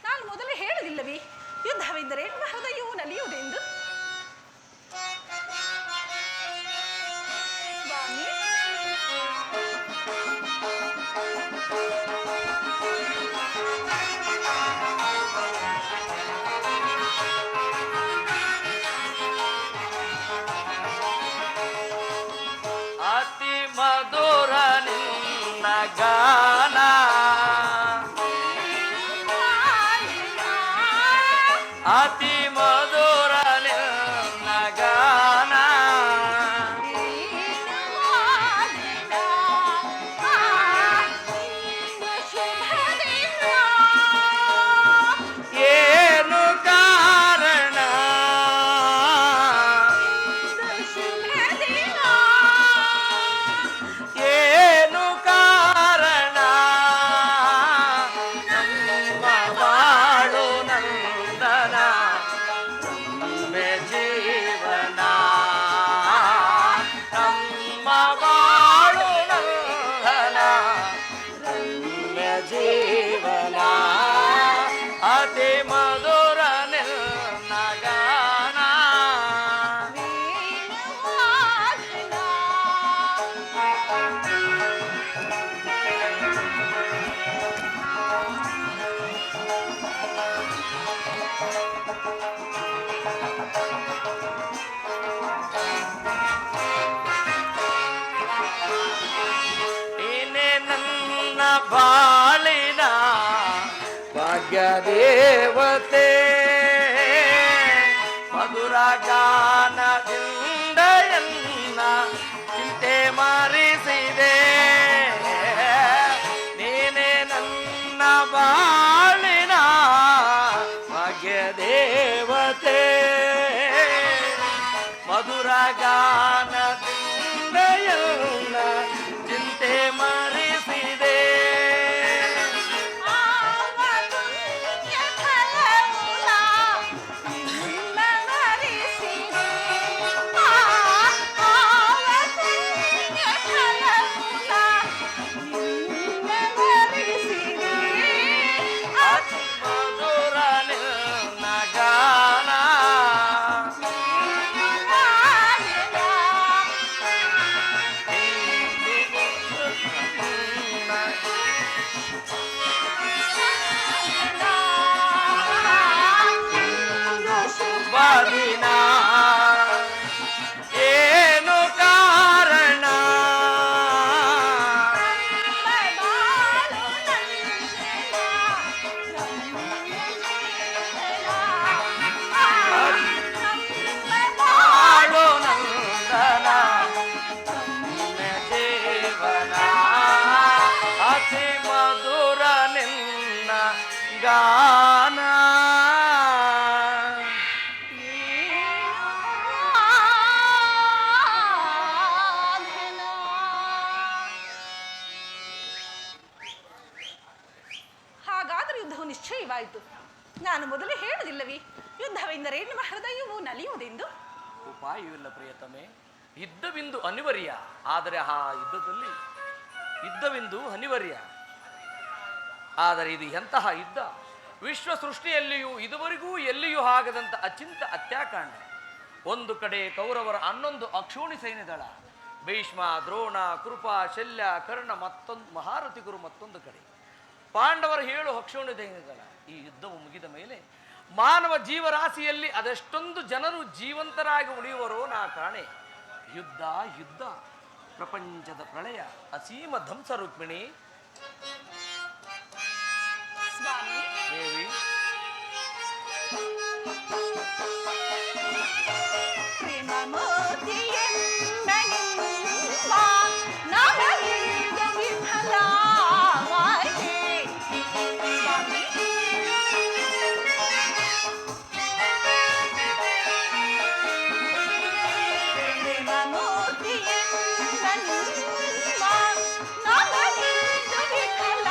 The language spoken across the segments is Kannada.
ನಾನು ಮೊದಲೇ ಹೇಳಲಿಲ್ಲವೇ ಯುದ್ಧವೆಂದರೆ ನಿಮ್ಮ ಹೃದಯವು ನಲಿಯುವುದೆಂದು. ಸ್ವಾಮಿ, ಅತಿ ಮಧುರ ನಿನ್ನ ಗಾನ, ಅತಿ ಮಧುರ ನಿನ್ನ ಗಾನ, ಏನು ಕಾರಣ, ಏನು ಕಾರಣ, ನಮ್ಮ ಬಾಳು ನಂದನ ಒಮ್ಮೆ ಜೀವನ, ನಮ್ಮ ಬಾಳು ನಂದನ ಒಮ್ಮೆ ಜೀವನ, ಅತಿ ಮಧುರ ನಿನ್ನ ಗಾನ. ನೀನೆ ನನ್ನ ಬಾಳಿನ ಭಾಗ್ಯ ದೇವತೆ, ಮಧುರ ಗಾನದಿಂದ ಎನ್ನ ಚಿಂತೆ ಮರೆಸಿದೆ, ನೀನೆ ನನ್ನ ಬಾಳಿನ ಭಾಗ್ಯ ದೇವತೆ, ಮಧುರ ಗಾನದಿಂದ ಎನ್ನ ಚಿಂತೆ ಮರೆಸಿದೆ, ಅತಿ ಮಧುರ ನಿನ್ನ ಗಾನ. ಶುಭ ದಿನ, ಏನು ಕಾರಣ, ಬಾಳು ನಂದನ ಒಮ್ಮೆ ಜೀವನ, ಅತಿ ಮಧುರ ನಿನ್ನ ಗಾನ. ಹಾಗಾದರೆ ಯುದ್ಧವು ನಿಶ್ಚಯವಾಯಿತು. ನಾನು ಮೊದಲೇ ಹೇಳಲಿಲ್ಲವೇ ಯುದ್ಧವೆಂದರೆ ನಿಮ್ಮ ಹೃದಯವು ನಲಿಯುವುದೆಂದು. ಉಪಾಯವಿಲ್ಲ ಪ್ರಿಯತಮೆ, ಯುದ್ಧವೆಂದು ಅನಿವಾರ್ಯ, ಆದರೆ ಆ ಯುದ್ಧವೆಂದು ಅನಿವಾರ್ಯ, ಆದರೆ ಇದು ಎಂತಹ ಯುದ್ಧ, ವಿಶ್ವ ಸೃಷ್ಟಿಯಲ್ಲಿಯೂ ಇದುವರೆಗೂ ಎಲ್ಲಿಯೂ ಆಗದಂತ ಅಚಿಂತ ಹತ್ಯಾಕಾಂಡ. ಒಂದು ಕಡೆ ಕೌರವರ 11 ಅಕ್ಷೋಣಿ ಸೈನ್ಯದಳ, ಭೀಷ್ಮ, ದ್ರೋಣ, ಕೃಪ, ಶಲ್ಯ, ಕರ್ಣ, ಮತ್ತೊಂದು ಮಹಾರಥಿ ಗುರು ಮತ್ತೊಂದು ಕಡೆ, ಪಾಂಡವರ 7 ಅಕ್ಷೋಣಿ ಸೈನ್ಯದಳ. ಈ ಯುದ್ಧವು ಮುಗಿದ ಮೇಲೆ ಮಾನವ ಜೀವರಾಶಿಯಲ್ಲಿ ಅದೆಷ್ಟೊಂದು ಜನರು ಜೀವಂತರಾಗಿ ಉಳಿಯುವರೋ ನಾ ಕಾಣೆ. ಯುದ್ಧ ಯುದ್ಧ, ಪ್ರಪಂಚದ ಪ್ರಳಯ, ಅಸೀಮ ಧ್ವಂಸ. ರುಕ್ಮಿಣಿ ಸ್ವಾಮಿ, ದೇವಿ, ಪ್ರೇಮ ಮೋತಿಯೆಂಬೆನಿಮ್ಮ ನಮಗಿದ ವಿಫಲವಾಯಿತೆ. ಸ್ವಾಮಿ, ಪ್ರೇಮ ಮೋತಿಯೆಂಬೆನಿಮ್ಮ ನಮಗಿದ ವಿಫಲವಾಯಿತೆ.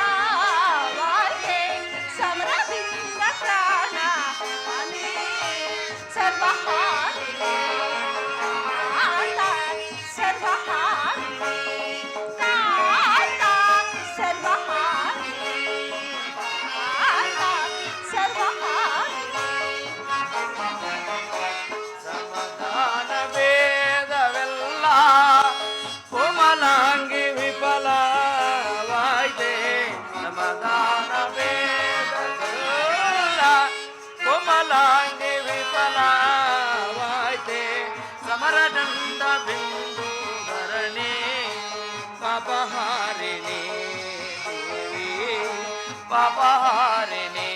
ಪಾಪಹಾರಿಣಿ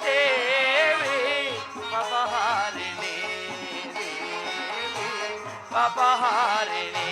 ದೇವಿ ಪಾಪಹಾರಿಣಿ ದೇವಿ ಪಾಪಹಾರಿಣಿ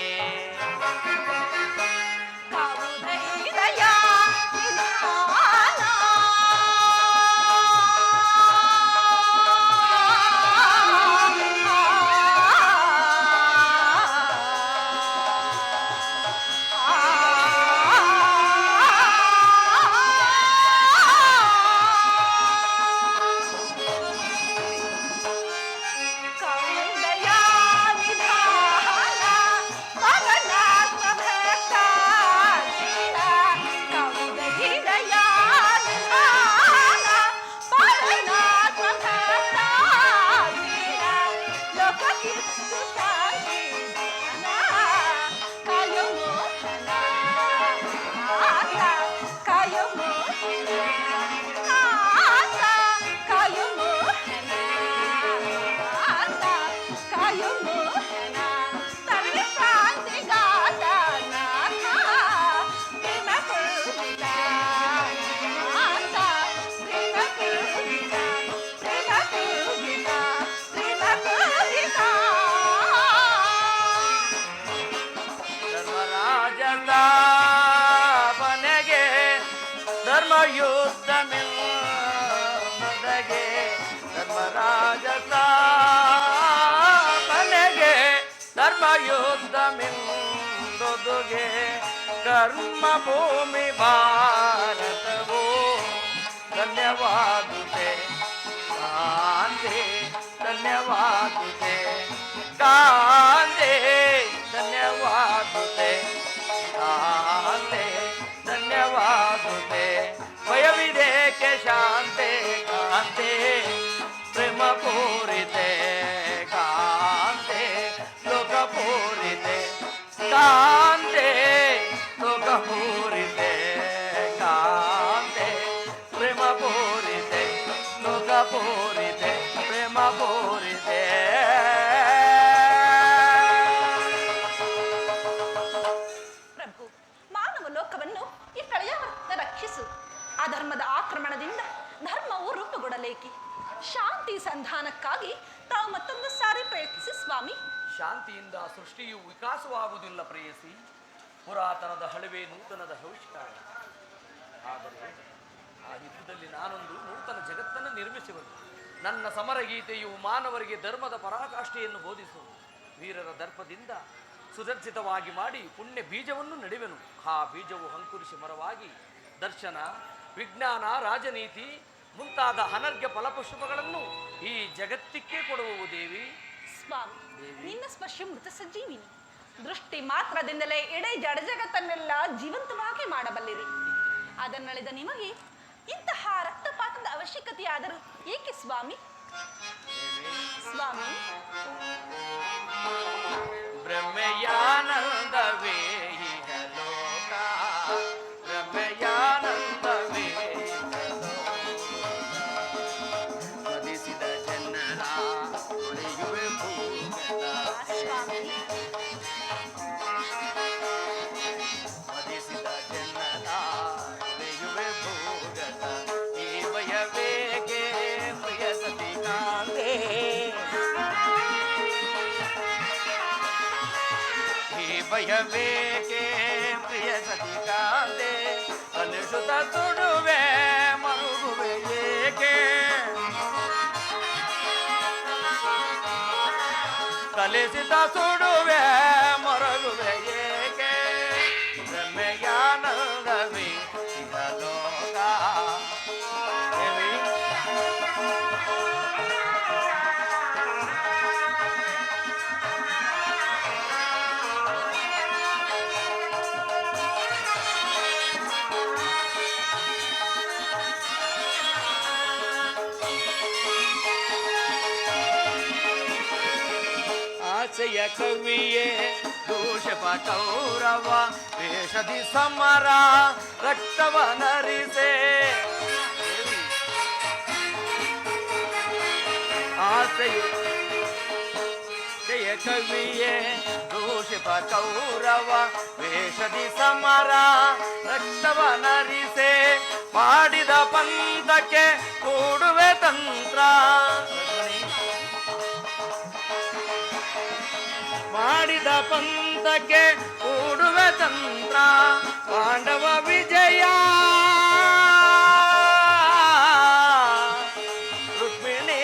ಯುದ್ಧಮಿಂದೊದುಗೆ ಕರ್ಮ ಭೂಮಿ ಭಾರತವೋ ಧನ್ಯವಾದುತೆ ಕಾಂತೆ ಧನ್ಯವಾದುತೆ ಕಾಂತೆ ಧನ್ಯವಾದುತೆ ಕಾಂತೆ ಧನ್ಯವಾದುತೆ ಭಯವಿದೇಕೆ ಶಾಂತೆ ಕಾಂತೆ ಪ್ರೇಮ ಪೂರಿತೆ ಕಾಂತೆ ಲೋಕ ಪೂರಿತೆ ಕಾಂತೆ ಲೋಕ ಪೂರಿತೆ ಕಾಂತೆ ಪ್ರೇಮ ಪೂರಿತೆ ಲೋಕ ಪೂರಿತೆ ಪ್ರೇಮ ಪೂರಿತೆ ಪ್ರಭು ಮಾನವ ಲೋಕವನ್ನು ಈ ಪ್ರಳಯದಿಂದ ರಕ್ಷಿಸು ಅಧರ್ಮದ ಆಕ್ರಮಣದಿಂದ ಧರ್ಮವು ರೂಪುಗೊಳ್ಳಲೇಕೆ ಶಾಂತಿ ಸಂಧಾನಕ್ಕಾಗಿ ತಾವು ಮತ್ತೊಂದು ಸಾರಿ ಪ್ರಯತ್ನಿಸಿ ಸ್ವಾಮಿ ಶಾಂತಿಯಿಂದ ಸೃಷ್ಟಿಯು ವಿಕಾಸವಾಗುವುದಿಲ್ಲ ಪ್ರೇಯಸಿ ಪುರಾತನದ ಹಳವೆ ನೂತನದ ಆವಿಷ್ಕಾರ ಆದರೆ ಆ ಯುದ್ಧದಲ್ಲಿ ನಾನೊಂದು ನೂತನ ಜಗತ್ತನ್ನು ನಿರ್ಮಿಸುವುದು ನನ್ನ ಸಮರ ಗೀತೆಯು ಮಾನವರಿಗೆ ಧರ್ಮದ ಪರಾಕಾಷ್ಠೆಯನ್ನು ಬೋಧಿಸುವುದು ವೀರರ ದರ್ಪದಿಂದ ಸುದರ್ಶಿತವಾಗಿ ಮಾಡಿ ಪುಣ್ಯ ಬೀಜವನ್ನು ನೆಡುವೆನು ಆ ಬೀಜವು ಅಂಕುರಿಸಿ ಮರವಾಗಿ ದರ್ಶನ ವಿಜ್ಞಾನ ರಾಜನೀತಿ ಮುಂತಾದ ಅನರ್ಘ್ಯ ಫಲಪುಷ್ಪಗಳನ್ನು ಈ ಜಗತ್ತಿಗೆ ಕೊಡುವವು ದೇವಿ. ಸ್ವಾಮಿ, ನಿನ್ನ ಸ್ಪರ್ಶ ಮೃತ ಸಂಜೀವಿನಿ. ದೃಷ್ಟಿ ಮಾತ್ರದಿಂದಲೇ ಇಡೀ ಜಡ ಜಗತ್ತನ್ನೆಲ್ಲ ಜೀವಂತವಾಗಿ ಮಾಡಬಲ್ಲಿರಿ. ಅದನ್ನಳೆದ ನಿಮಗೆ ಇಂತಹ ರಕ್ತಪಾತದ ಅವಶ್ಯಕತೆಯಾದರೂ ಏಕೆ ಸ್ವಾಮಿ? ಸ್ವಾಮಿ, ಬ್ರಹ್ಮಯಾನಂದವೇ ಲೋಕ, ಬ್ರಹ್ಮಯಾನಂದವೇ ಮದಿಸಿದ ಜನನ ಹೊಳೆಯುವೆ ಭೂಗತ, ಮದಿಸಿದ ಜನನ ಹೊಳೆಯುವೆ ಭೂಗತ. ಈ ಭಯವೇಕೆ ಪ್ರಿಯ ಸತಿ ಕಾಂತೆ, ಭಯವೇಕೆ ಪ್ರಿಯ ಸತಿ ಕಾಂತೆ, ಕಲುಷಿತ ಸುಡುವೆ ಮರುಗುವೆ ಏಕೆ, ಕಲಿಸಿತ ಸುಡುವೆ ಮರಗುವೆ ಏಕೆ, ಬ್ರಹ್ಮಜ್ಞಾನದವೇ ಇಹ ಲೋಕ. ಆಸೆಯ ಕವಿಯೇ ದೋಷಪ ಕೌರವ ವೇಷದಿ ಸಮರ ರಕ್ತವ ನರಿಸೆ, ಆಸೆಯ ಜಯ ಕವಿಯೇ ದೋಷಪ ಕೌರವ ವೇಷದಿ ಸಮರ ರಕ್ತವ ನರಿಸೆ, ಮಾಡಿದ ಪಂಥಕ್ಕೆ ಕೂಡುವೆ ತಂತ್ರ. ಮಾಡಿದ ಪಂಥಕ್ಕೆ ಕೂಡುವೆ ತಂತ್ರ, ಪಾಂಡವ ವಿಜಯ ರುಕ್ಮಿಣಿ.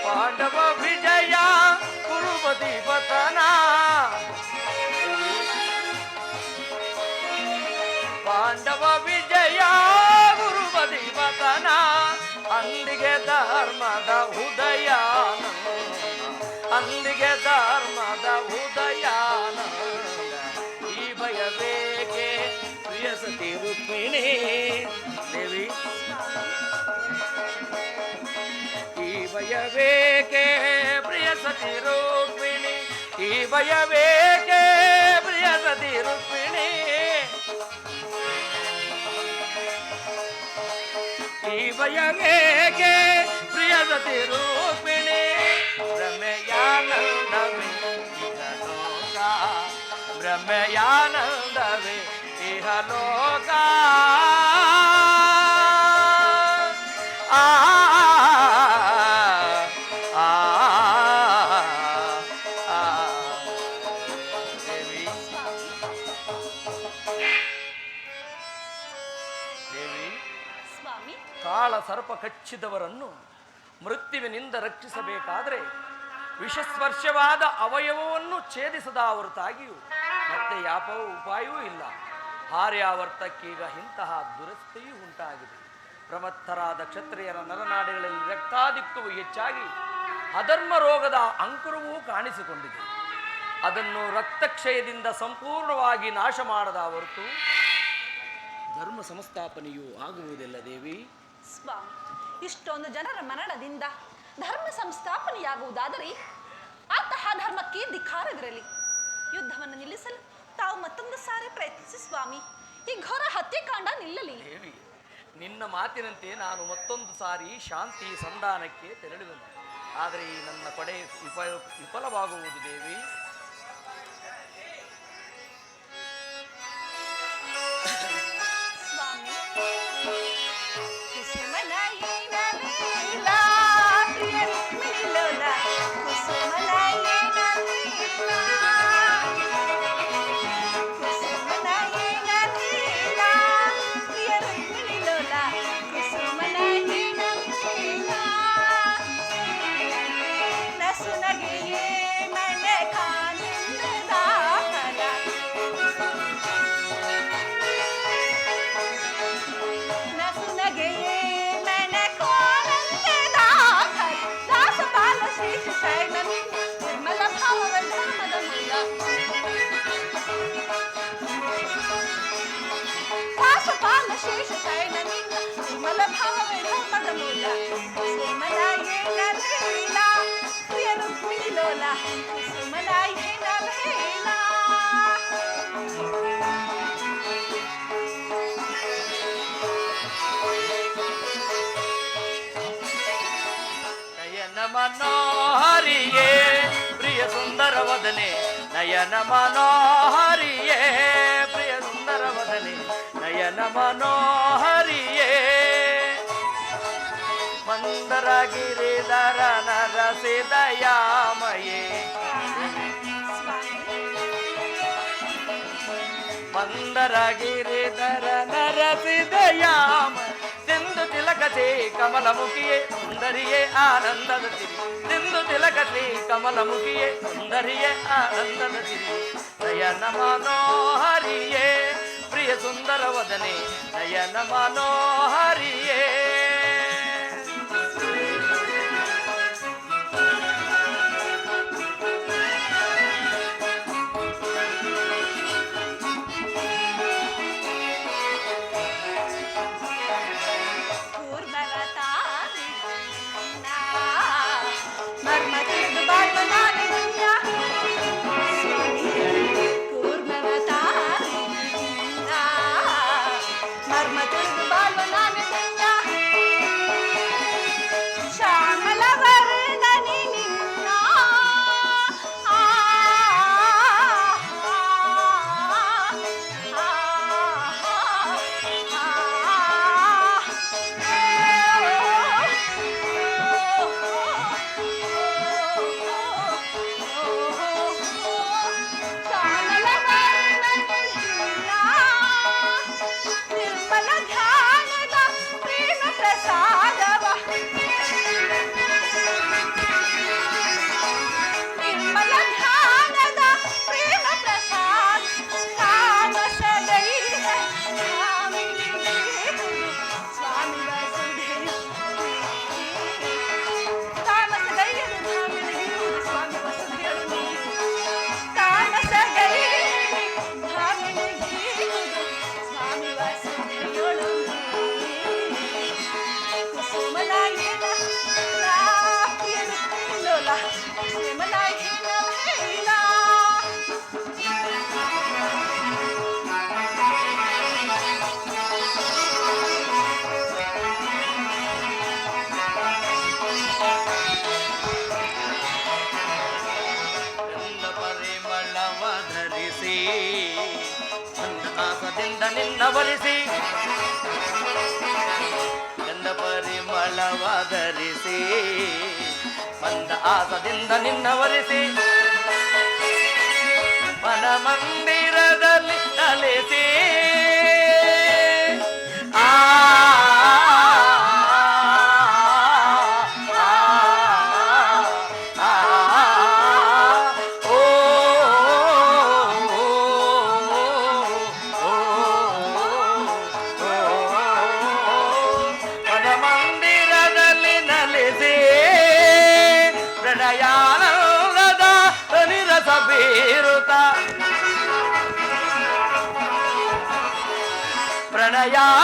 ಪಾಂಡವ ವಿಜಯ ಕುರುಪತಿ ಪತನ, ಪಾಂಡವ ವಿಜಯ ಗುರುಪತಿ ಪತನ, ಅಂದಿಗೆ ಧರ್ಮದ ಉದಯಾನ, ಅಂದಿಗೆ ಧರ್ಮದ ಉದಯಾನ. ಈ ಭಯಬೇಕೆ ಪ್ರಿಯ ಸತಿ ರುಕ್ಮಿಣಿ ದೇವಿ, ಈ ಭಯಬೇಕೆ ಪ್ರಿಯ ಸತಿ ರುಕ್ಮಿಣಿ, ಈ ಭಯಬೇಕೆ ಪ್ರಿಯ ಸತಿ ರುಕ್ಮಿಣಿ. ಈ ಭಯವೇಕೆ ಪ್ರಿಯ ಸತಿ ರೂಪಿಣಿ, ಭ್ರಮೆಯಾನಂದವೇ ಇಹಲೋಕ, ಭ್ರಮೆಯಾನಂದವೇ ಇಹಲೋಕ. ಆ ದೇವಿ, ದೇವಿ, ಸ್ವಾಮಿ, ಕಾಳ ಸರ್ಪ ಕಚ್ಚಿದವರನ್ನು ಮೃತ್ಯುವಿನಿಂದ ರಕ್ಷಿಸಬೇಕಾದರೆ ವಿಷಸ್ಪರ್ಶವಾದ ಅವಯವವನ್ನು ಛೇದಿಸದ ಹೊರತಾಗಿಯೂ ಮತ್ತೆ ಯಾವ ಉಪಾಯವೂ ಇಲ್ಲ. ಆರ್ಯಾವರ್ತಕ್ಕೀಗ ಇಂತಹ ದುರಸ್ಥೆಯೂ ಉಂಟಾಗಿದೆ. ಪ್ರಮತ್ತರಾದ ಕ್ಷತ್ರಿಯರ ನರನಾಡಿಗಳಲ್ಲಿ ರಕ್ತಾಧಿಕ್ಯವು ಹೆಚ್ಚಾಗಿ ಅಧರ್ಮ ರೋಗದ ಅಂಕುರವೂ ಕಾಣಿಸಿಕೊಂಡಿದೆ. ಅದನ್ನು ರಕ್ತಕ್ಷಯದಿಂದ ಸಂಪೂರ್ಣವಾಗಿ ನಾಶ ಮಾಡದ ಹೊರತು ಧರ್ಮ ಸಂಸ್ಥಾಪನೆಯೂ ಆಗುವುದಿಲ್ಲ ದೇವಿ. ಸ್ವಾಮಿ, ಇಷ್ಟೊಂದು ಜನರ ಮರಣದಿಂದ ಧರ್ಮ ಸಂಸ್ಥಾಪನೆಯಾಗುವುದಾದರೆ ಅಂತಹ ಧರ್ಮಕ್ಕೆ ಧಿಕ್ಕಾರವಿರಲಿ. ಯುದ್ಧವನ್ನು ನಿಲ್ಲಿಸಲು ತಾವು ಮತ್ತೊಂದು ಸಾರಿ ಪ್ರಯತ್ನಿಸಿ ಸ್ವಾಮಿ. ಈ ಘೋರ ಹತ್ಯೆಕಾಂಡ ನಿಲ್ಲಲಿ. ದೇವಿ, ನಿನ್ನ ಮಾತಿನಂತೆ ನಾನು ಮತ್ತೊಂದು ಸಾರಿ ಶಾಂತಿ ಸಂಧಾನಕ್ಕೆ ತೆರಳುವೆನು. ಆದರೆ ಈ ನನ್ನ ಪಡೆ ವಿಫಲವಾಗುವುದು ದೇವಿ. ಸ್ವಾಮಿ, ಮನೋಹರಿಯೇ ಪ್ರಿಯ ಸುಂದರ ವದನೆ, ನಯನ ಮನೋಹರಿಯೇ ಪ್ರಿಯ ಸುಂದರ ವದನೆ, ನಯನ ಮನೋಹರಿಯೇ ಮಂದರ ಗಿರಿಧರ ನರಸಿ ದಯಾಮಯೇ, ಮಂದರ ಗಿರಿಧರ ನರಸಿ ದಯಾಮ, ಸಿಂಧು ತಿಲಕತೆ ಕಮಲಮುಖಿಯೇ ಸುಂದರಿಯೇ ಆನಂದದ ಸಿರಿ, ಸಿಂಧು ತಿಲಕತೆ ಕಮಲಮುಖಿಯೇ ಸುಂದರಿಯೇ ಆನಂದದ ಸಿರಿ, ನಯನ ಮನೋಹರಿಯೇ ಪ್ರಿಯ ಸುಂದರ ವದನೆ, ನಯನ ಮನೋಹರಿಯೇ. ಆಸದಿಂದ ನಿನ್ನ ವರಿಸಿ ಗಂಧ ಪರಿಮಳವಾಧರಿಸಿ ಮಂದ ಆಸದಿಂದ ನಿನ್ನ ವರಿಸಿ ಮನ ಮಂದಿರದಲ್ಲಿ ಅಲಿಸಿ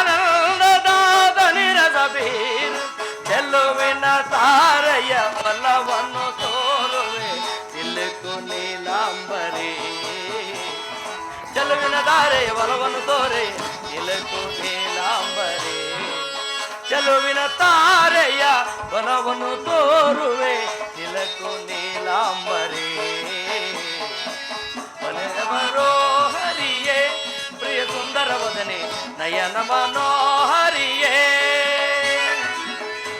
ಪ್ರಣಯಾನಂದದಾದ ನಿರಸಬೀರು ಚೆಲ್ಲುವಿನ ತಾರೆಯ ಬಲವನ್ನು ತೋರುವೆ ತಿಲಕು ನೀಲಾಂಬರಿ ಚೆಲುವಿನ ತಾರೆಯ ಬಲವನ್ನು ತೋರೆ ತಿಲಕು ನೀಲಾಂಬರಿ ಚೆಲುವಿನ ತಾರೆಯ ಬಲವನ್ನು ತೋರುವೆ ತಿಲಕು ನೀಲಾಂಬರಿ ಮನೋಹರಿಯೇ ಪ್ರಿಯ ಸುಂದರ ವದನೆ ನಯನ ಮನೋಹರಿಯೇ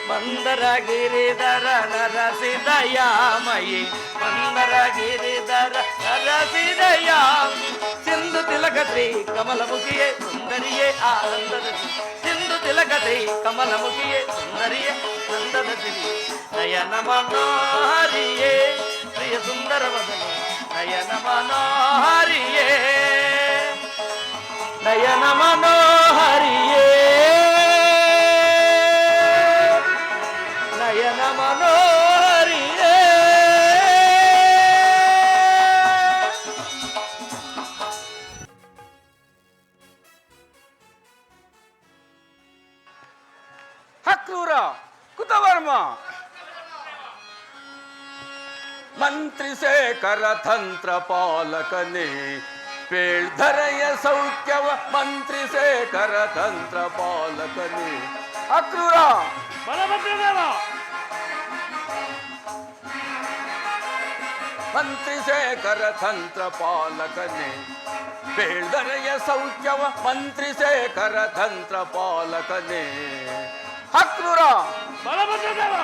ಮಂದರ ಗಿರಿಧರ ನರಸಿದಯಾಮಯಿ ಮಂದರ ಗಿರಿಧರ ನರಸಿದಯ ಸಿಂಧು ತಿಲಕತ್ರಿ ಕಮಲಮುಖಿಯೇ ಸುಂದರಿಯೇ ಆನಂದದ ಸಿಂಧು ತಿಲಕತ್ರಿ ಕಮಲಮುಖಿಯೇ ಸುಂದರಿಯೇ ಆನಂದದ ಸಿರಿ ನಯನ ಮನೋಹರಿಯೇ ಪ್ರಿಯ ಸುಂದರ ವದನೆ ನಯನ ಮನೋಹರಿಯೇ ನಯನ ಮನೋಹರಿಯೇ ನಯನ ಮನೋಹರಿಯೇ ಹಕ್ರೂರ ಕುತವರ್ಮ ಮಂತ್ರಿ ಶೇಖರ ತಂತ್ರ ಪಾಲಕನೇ ಪೇಳ್ಧರೆಯ ಸೌಖ್ಯವ ಮಂತ್ರಿ ಶೇಖರ ತಂತ್ರ ಪಾಲಕನೇ ಅಕ್ರೂರ ಬಲಭದ್ರದೇವ ಮಂತ್ರಿ ಶೇಖರ ತಂತ್ರ ಪಾಲಕನೇ ಪೇಳ್ಧರೆಯ ಸೌಖ್ಯವ ಮಂತ್ರಿ ಶೇಖರ ತಂತ್ರ ಪಾಲಕನೇ ಅಕ್ರೂರ ಬಲಭದ್ರದೇವ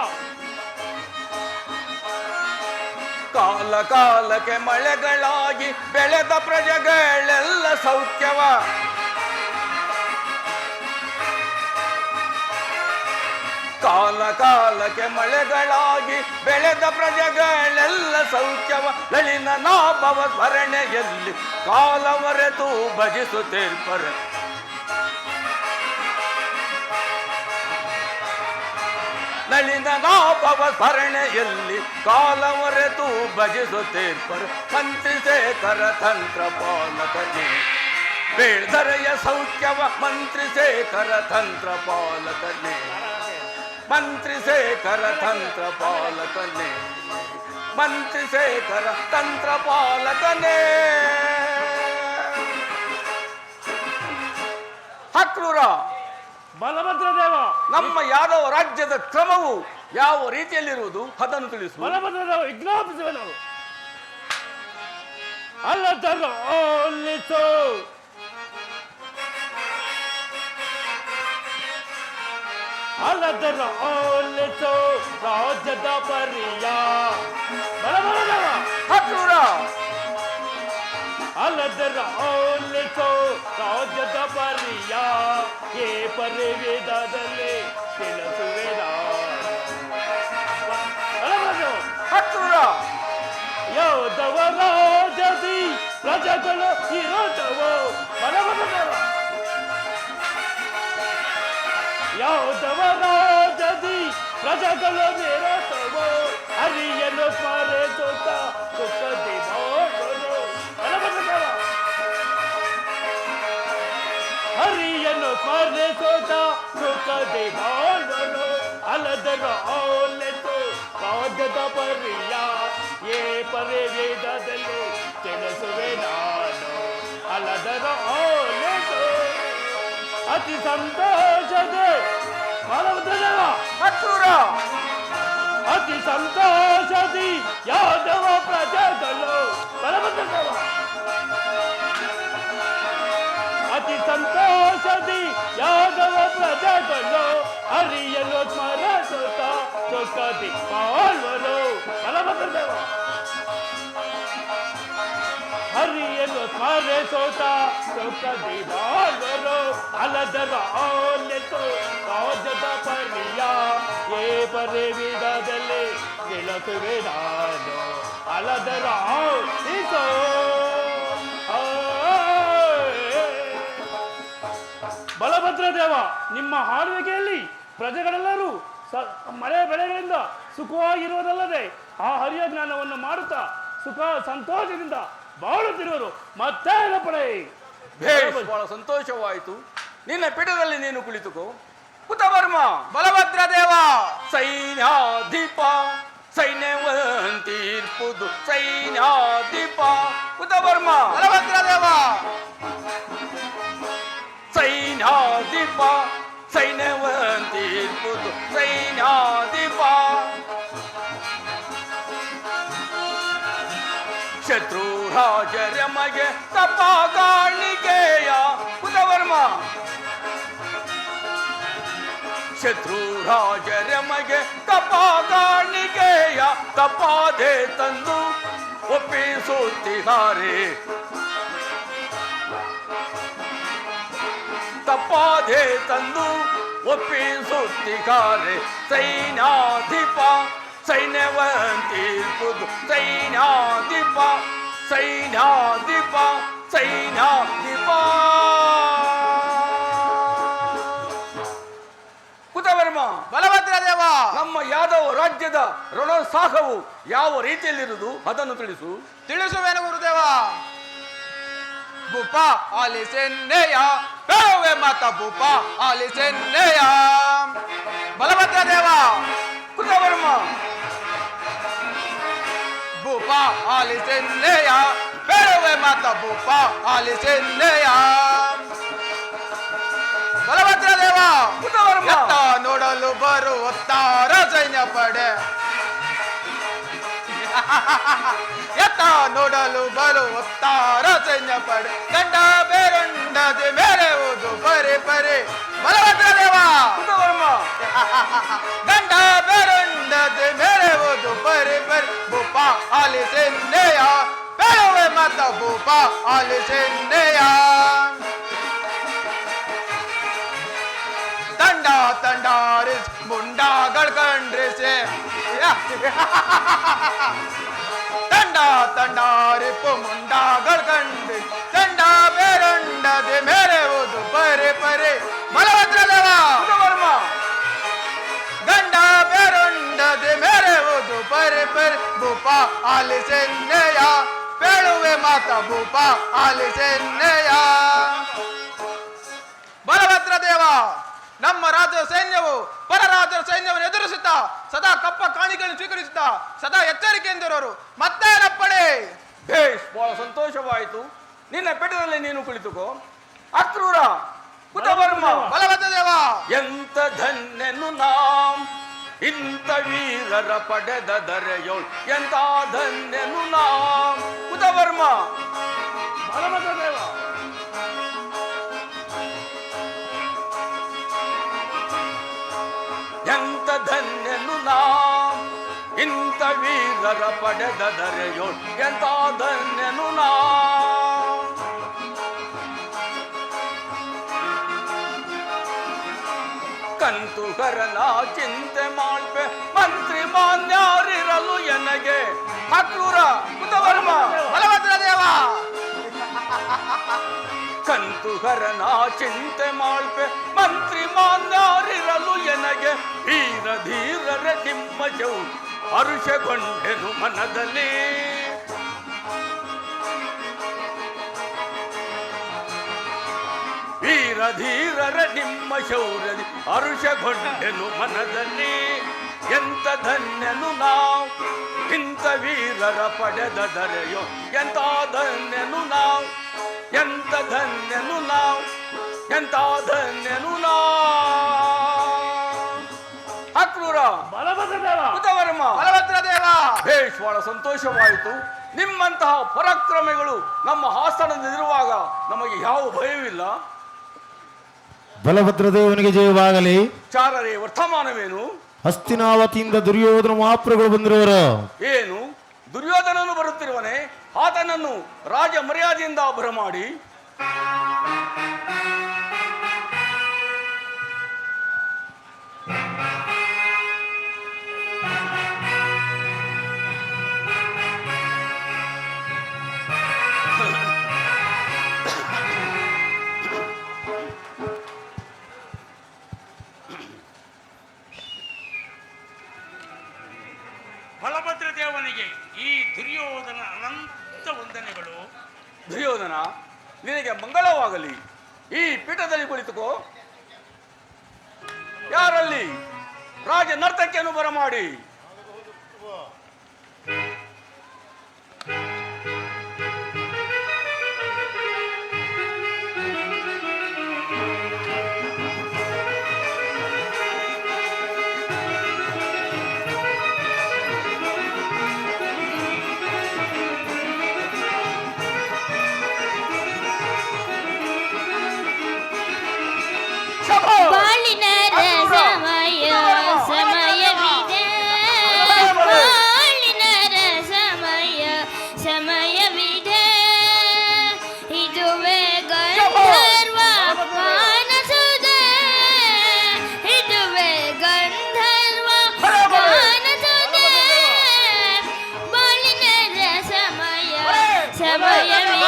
ಕಾಲ ಕಾಲಕ್ಕೆ ಮಳೆಗಳಾಗಿ ಬೆಳೆದ ಪ್ರಜೆಗಳೆಲ್ಲ ಸೌಖ್ಯವ ಕಾಲ ಕಾಲಕ್ಕೆ ಮಳೆಗಳಾಗಿ ಬೆಳೆದ ಪ್ರಜೆಗಳೆಲ್ಲ ಸೌಖ್ಯವ ಲಳಿನ ನಾಭವ ಸ್ಮರಣೆಯಲ್ಲಿ ಕಾಲವರೆತು ಭಜಿಸುತ್ತಿರ್ಪರೆ ನಳಿನ ನಾಭವ ಸ್ಮರಣೆಯಲ್ಲಿ ಕಾಲವರೆತು ಭಜಿಸುತ್ತಿರ್ಪರು ಮಂತ್ರಿ ಶೇಖರ ತಂತ್ರ ಪಾಲಕನೇ ಬೇಳ್ಧರೆಯ ಸೌಖ್ಯವ ಮಂತ್ರಿ ಶೇಖರ ತಂತ್ರ ಪಾಲಕನೇ ಮಂತ್ರಿ ಶೇಖರ ತಂತ್ರ ಪಾಲಕನೇ ಮಂತ್ರಿ ಶೇಖರ ತಂತ್ರ ಪಾಲಕನೇ ಹಕ್ರೂರ ಬಲಭದ್ರದೇವ ನಮ್ಮ ಯಾದವ ರಾಜ್ಯದ ಕ್ರಮವು ಯಾವ ರೀತಿಯಲ್ಲಿರುವುದು ಅದನ್ನು ತಿಳಿಸು. ಬಲಭದ್ರದೇವ ವಿಜ್ಞಾಪಿಸುವ ನಾವು ಅಲ್ಲದರ ಆಲಿಸು ಅಲ್ಲದರ ಆಲಿಸು ರಾಜ್ಯದ ಪರಿಯ ಬಲಭದ್ರದೇವ ಹಕ್ರೂರ ಅಲ್ಲದರ ಆಲಿಸು ರಾಜ್ಯದ ಪರಿಯ ಏ ಪರಿವೇದದಲ್ಲಿ ತಿಳಿಸುವೆದ ಹಕ್ರೂರ ಯಾದವ ರಾಜದಿ ಪ್ರಜೆಗಳು ಇರೋದವೋ ಬಲಭದ್ರದೇವ ಯಾದವ ರಾಜದಿ ಪ್ರಜೆಗಳು ಇರೋದವೋ ಹರಿಯನ್ನು ಸ್ಮರಿಸುತ್ತ ಸುಖದಿ ನೋಡೋದು ಬಲಭದ್ರದೇವ ಹರಿಯನ್ನು ಸ್ಮರಿಸುತ್ತ ಸುಖದಿ ನೋಡೋದು ಅಲ್ಲದರ ಆಲೆತು ರಾಜ್ಯದ ಪರಿಯ ಏ ಪರಿವೇದದಲ್ಲಿ ತಿಳಿಸುವೆ ನಾನು ಅಲ್ಲದರ ಆಲೆತು ಅತಿ ಸಂತೋಷದೆ ಬಲಭದ್ರದೇವ ಹಕ್ರೂರ ಅತಿ ಸಂತೋಷದಿ ಯಾದವ ಪ್ರಜೆಗಳು ಬಲಭದ್ರದೇವ ಅತಿ ಹರಿಯನ್ನು ಸ್ಮರಿಸುತ್ತ ಸುಖದಿ ಬಾಳುವರು. ಬಲಭದ್ರ ದೇವ ಹರಿಯನ್ನು ಸ್ಮರಿಸುತ್ತ ಸುಖದಿ ಬಾಳುವರು. ಅಲದರ ಆಲೆತು ರಾಜದ ಪರಿಯ ಏ ಪರಿವಿಧದಲ್ಲಿ ಗೆಳಸುವೆ ನಾನು. ಅಲದರ ಆಲಿಸೋ ಬಲಭದ್ರ ದೇವ, ನಿಮ್ಮ ಆಳ್ವಿಕೆಯಲ್ಲಿ ಪ್ರಜೆಗಳೆಲ್ಲರೂ ಮಳೆ ಬೆಳೆಗಳಿಂದ ಸುಖವಾಗಿರುವುದಲ್ಲದೆ ಆ ಹರಿಯ ಜ್ಞಾನವನ್ನು ಮಾಡುತ್ತಾ ಸುಖ ಸಂತೋಷದಿಂದ ಬಾಳುತ್ತಿರುವರು. ಮತ್ತೆ ಪಡೆ ಭೇಷ್, ಬಹಳ ಸಂತೋಷವಾಯಿತು. ನಿನ್ನ ಪೀಠದಲ್ಲಿ ನೀನು ಕುಳಿತುಕೋ. ಕುತವರ್ಮ ಬಲಭದ್ರ ದೇವ ಸೈನ್ಯಾಧಿಪ ಸೈನ್ಯವಂತೀರ್ಪುದು ಸೈನ್ಯಾಧಿಪ. ಕುತವರ್ಮ ಬಲಭದ್ರ ದೇವ ಸೈನ್ಯಾಧಿಪ ಸೈನ್ಯವಂತೀರ್ಪುದು ಸೈನ್ಯಾಧಿಪ. ಶತ್ರು ರಾಜರಮಗೆ ತಪಾಗಾಣಿಕೆಯ. ಕುತವರ್ಮ ಶತ್ರು ರಾಜರಮಗೆ ತಪಾಗಾಣಿಕೆಯ ತಪಾದೆ ತಂದು ಒಪ್ಪಿಸುತ್ತಿದ್ದಾರೆ. ತಪಾದೆ ತಂದು ಒಪ್ಪಿಸುತ್ತಿದ್ದಾರೆ. ಸೈನ್ಯಾಧಿಪ ಸೈನ್ಯವಂತೀರ್ಪುದು ಸೈನ್ಯಾಧಿಪ ಸೈನ್ಯಾಧಿಪ ಸೈನ್ಯಾಧಿಪ. ಕುತವರ್ಮ ಬಲಭದ್ರ ದೇವ ನಮ್ಮ ಯಾದವ ರಾಜ್ಯದ ರಣೋತ್ಸಾಹವು ಯಾವ ರೀತಿಯಲ್ಲಿರುವುದು ಅದನ್ನು ತಿಳಿಸು. ತಿಳಿಸುವೇನು ಗುರುದೇವ. ಭೂಪ ಆಲಿಸೆನ್ನೆಯ ಬೇವೆ ಮಾತ ಭೂಪ ಆಲಿಸೆನ್ನೆಯ. ಬಲಭದ್ರ ದೇವ ಕುತವರ್ಮ ಭೂಪ ಆಲಿಸೆನ್ನೆಯ ಬೇವೆ ಮಾತ ಭೂಪ ಆಲಿಸೆನ್ನೆಯ. ಬಲಭದ್ರ ದೇವ ಕುತವರ್ಮ ಎತ್ತ ನೋಡಲು ಬರುತ್ತಾರ ಸೈನ್ಯ ಪಡೆ. ಎತ್ತ ನೋಡಲು ಬರುತ್ತಾರ ಸೈನ್ಯ ಪಡೆ. ಗಂಡ ಬೇರುಂಡದೆ ಮೇರೆವುದು ಪರಿ ಪರಿ. ಬಲಭದ್ರ ದೇವ ಕುತವರ್ಮ ಗಂಡ ಬೇರುಂಡದೆ ಮೇರೆವುದು ಪರಿ ಪರಿ. ಭೂಪ ಆಲಿಸೆನ್ನೆಯ ಬೇಳುವೆ ಮತ ಭೂಪ ಆಲಿಸೆನ್ನೆಯ. ತಂಡ ತಂಡಾರಿಸ್ ಮುಂಡಾಗಳು ಕಂಡ್ರಿಸಿ. ತಂಡ ತಂಡಾರಿಪ್ಪು ಮುಂಡಾಗಳು ಕಂಡ್ರಿ. ತಂಡ ಬೇರುಂಡದೆ ಮೇರೆವುದು ಪರಿ ಪರಿ. ಬಲಭದ್ರ ದೇವ ಕುತವರ್ಮ ಗಂಡ ಬೇರುಂಡದೆ ಮೇರೆವುದು ಪರಿ ಪರಿ. ಭೂಪ ಆಲಿಸೆನ್ನೆಯ ಬೇಳುವೆ ಮಾತ ಭೂಪ ಆಲಿಸೆನ್ನೆಯ. ಬಲಭದ್ರ ದೇವ ನಮ್ಮ ರಾಜ್ಯದ ಸೈನ್ಯವು ಪರರಾಜರ ಸೈನ್ಯವನ್ನು ಎದುರಿಸುತ್ತಾ ಸದಾ ಕಪ್ಪ ಕಾಣಿಕೆಯನ್ನು ಸ್ವೀಕರಿಸುತ್ತಾ ಸದಾ ಎಚ್ಚರಿಕೆಯಿಂದಿರೋರು. ಮತ್ತೇನಪ್ಪಡೆ. ಭೇಷ್, ಬಹಳ ಸಂತೋಷವಾಯಿತು. ನಿನ್ನ ಪೀಠದಲ್ಲಿ ನೀನು ಕುಳಿತುಕೋ. ಅಕ್ರೂರ ಕುತವರ್ಮ ಬಲಭದ್ರ ದೇವ ಎಂತ ಧನ್ಯನು ನಾಂ ಇಂಥ ವೀರರ ಪಡೆದ ದರೆಯೋಳ್. ಎಂತ ಧನ್ಯನು ನಾಂ. ಕುತವರ್ಮ ಬಲಭದ್ರ ದೇವ ಎಂತ ಧನ್ಯನು ನಾಂ ಇಂಥ ವೀರರ ಪಡೆದ ದರೆಯೋಳ್. ಎಂತ ಧನ್ಯನು ನಾಂ. ಕಂತುಕರನ ಚಿಂತೆ ಮಾಡ್ಬೆ ಮಂತ್ರಿ ಮಾನ್ಯಾರಿರಲು ಎನಗೆ. ಅಕ್ರೂರ ಕುತವರ್ಮ ಬಲಭದ್ರ ದೇವ ಕಂತುಕರನ ಚಿಂತೆ ಮಾಡ್ಬೆ ಮಂತ್ರಿ ಮಾನ್ಯಾರಿರಲು ಎನಗೆ. ವೀರ ಧೀರರ ದಿಮ್ಮಜವು ಹರುಷಗೊಂಡೆನು ಮನದಲ್ಲಿ. ವೀರ ಧೀರರ ನಿಮ್ಮ ಶೌರ್ಯದಿ ಹರುಷಗೊಂಡೆನು ಮನದಲ್ಲಿ. ಎಂತ ಧನ್ಯನು ನಾವು ಇಂಥ ವೀರರ ಪಡೆದ ದರೆಯೋ. ಎಂತ ಧನ್ಯನು ನಾವು ಎಂತ ಧನ್ಯನು ನಾವು ಎಂತ ಧನ್ಯನು ನಾವು. ಅಕ್ರೂರ ಬಲಭದ್ರ ದೇವ ಕುತವರ್ಮ ಬಲಭದ್ರ ದೇವ ಭೇಷ್, ಬಹಳ ಸಂತೋಷವಾಯಿತು. ನಿಮ್ಮಂತಹ ಪರಾಕ್ರಮಿಗಳು ನಮ್ಮ ಆಸ್ಥಾನದಲ್ಲಿರುವಾಗ ನಮಗೆ ಯಾವ ಭಯವಿಲ್ಲ. ಬಲಭದ್ರದೇವನಿಗೆ ಜಯವಾಗಲಿ. ಚಾರರೇ, ವರ್ತಮಾನವೇನು? ಹಸ್ತಿನಾವತಿಯಿಂದ ದುರ್ಯೋಧನ ಮಹಾಪ್ರಭುಗಳು ಬಂದಿರುವರು. ಏನು, ದುರ್ಯೋಧನನು ಬರುತ್ತಿರುವನೆ? ಆತನನ್ನು ರಾಜ ಮರ್ಯಾದೆಯಿಂದ ಬರಮಾಡಿ. ಬಲಭದ್ರ ದೇವನಿಗೆ ಈ ದುರ್ಯೋಧನ ಅನಂತ ವಂದನೆಗಳು. ದುರ್ಯೋಧನ, ನಿನಗೆ ಮಂಗಳವಾಗಲಿ. ಈ ಪೀಠದಲ್ಲಿ ಕುಳಿತುಕೋ. ಯಾರಲ್ಲಿ? ರಾಜ ನರ್ತಕಿಯನ್ನು ಬರಮಾಡಿ. ಬಾಳಿನ ರಸಮಯ ಸಮಯವಿದೆ, ಬಾಳಿನ ರಸಮಯ ಸಮಯವಿದೆ. ಇದುವೇ ಗಂಧರ್ವ ಮಾನಸುದೆ, ಇದುವೇ ಗಂಧರ್ವ ಮಾನಸುದೆ. ಬಾಳಿನ ರಸಮಯ ಸಮಯವಿದೆ.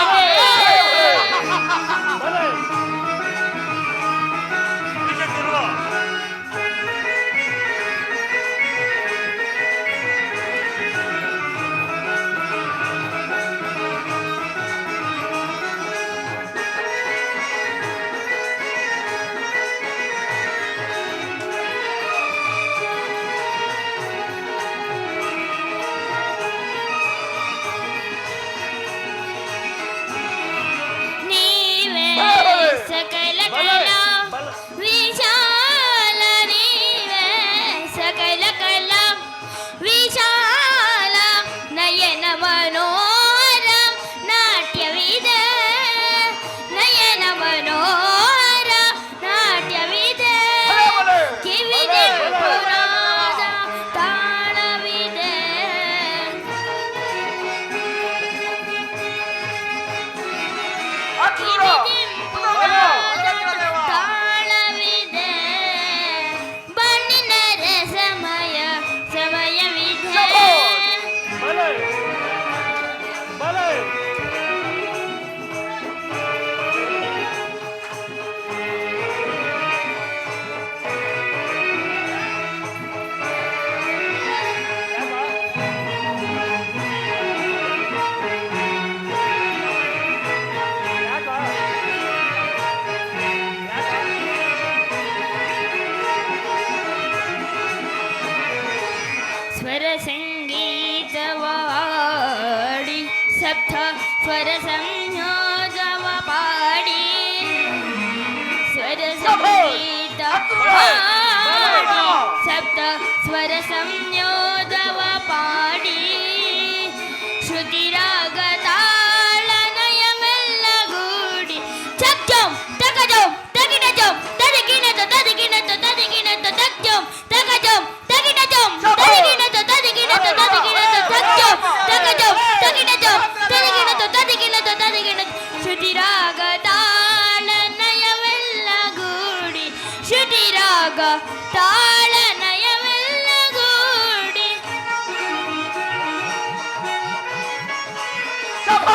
सकल कला विशाल, नीवे सकल कला विशाल. नयन मनोहर नाट्यविದೆ, नयन मनोहर नाट्यविದೆ. ಕಿವಿಗೆ ಪುರಾದ ತಾಳವಿದೆ. ತಾಳವಿದೆ. ಬಣ್ಣಿನ ರಸಮಯ ಸಮಯವಿದೆ. ಬಲೆ ಬಲೆ ಸ್ವರ ಸಂಗೀತವಾಡಿ ಸಪ್ತ ಸ್ವರ ಸಂಯೋಜವ ಪಾಡಿ. ಸ್ವರ ಸಂಗೀತ ಹಾಡಿ ಸಪ್ತ ಸ್ವರ ಸಂಯೋಜವ ಪಾಡಿ. ಶ್ರುತಿ ರಾಗ ತಾಳ ನಯವೆಲ್ಲ ಗೂಡಿ. ಚಕ್ಜಂ ತಗಜಂ ತಗಿಡಜಂ ತದಿಗಿಣತ ತದಿಗಿಣತ ತದಿಗಿಣತ ತಗ್ಜಂ ತಗಜಂ ತಗಿಡಜಂ ತದಿಗಿಣತ ತದಿಗಿಣತ ತದಿಗಿಣತ ತಗ್ಜಂ ತಗಜಂ ತಗಿಡಜಂ ತದಿಗಿಣತ ತದಿಗಿಣತ ತದಿಗಿಣತ. ಶ್ರುತಿ ರಾಗ ತಾಳ ನಯವೆಲ್ಲ ಗೂಡಿ. ಶ್ರುತಿ ರಾಗ ತಾಳ ನಯವೆಲ್ಲ ಗೂಡಿ.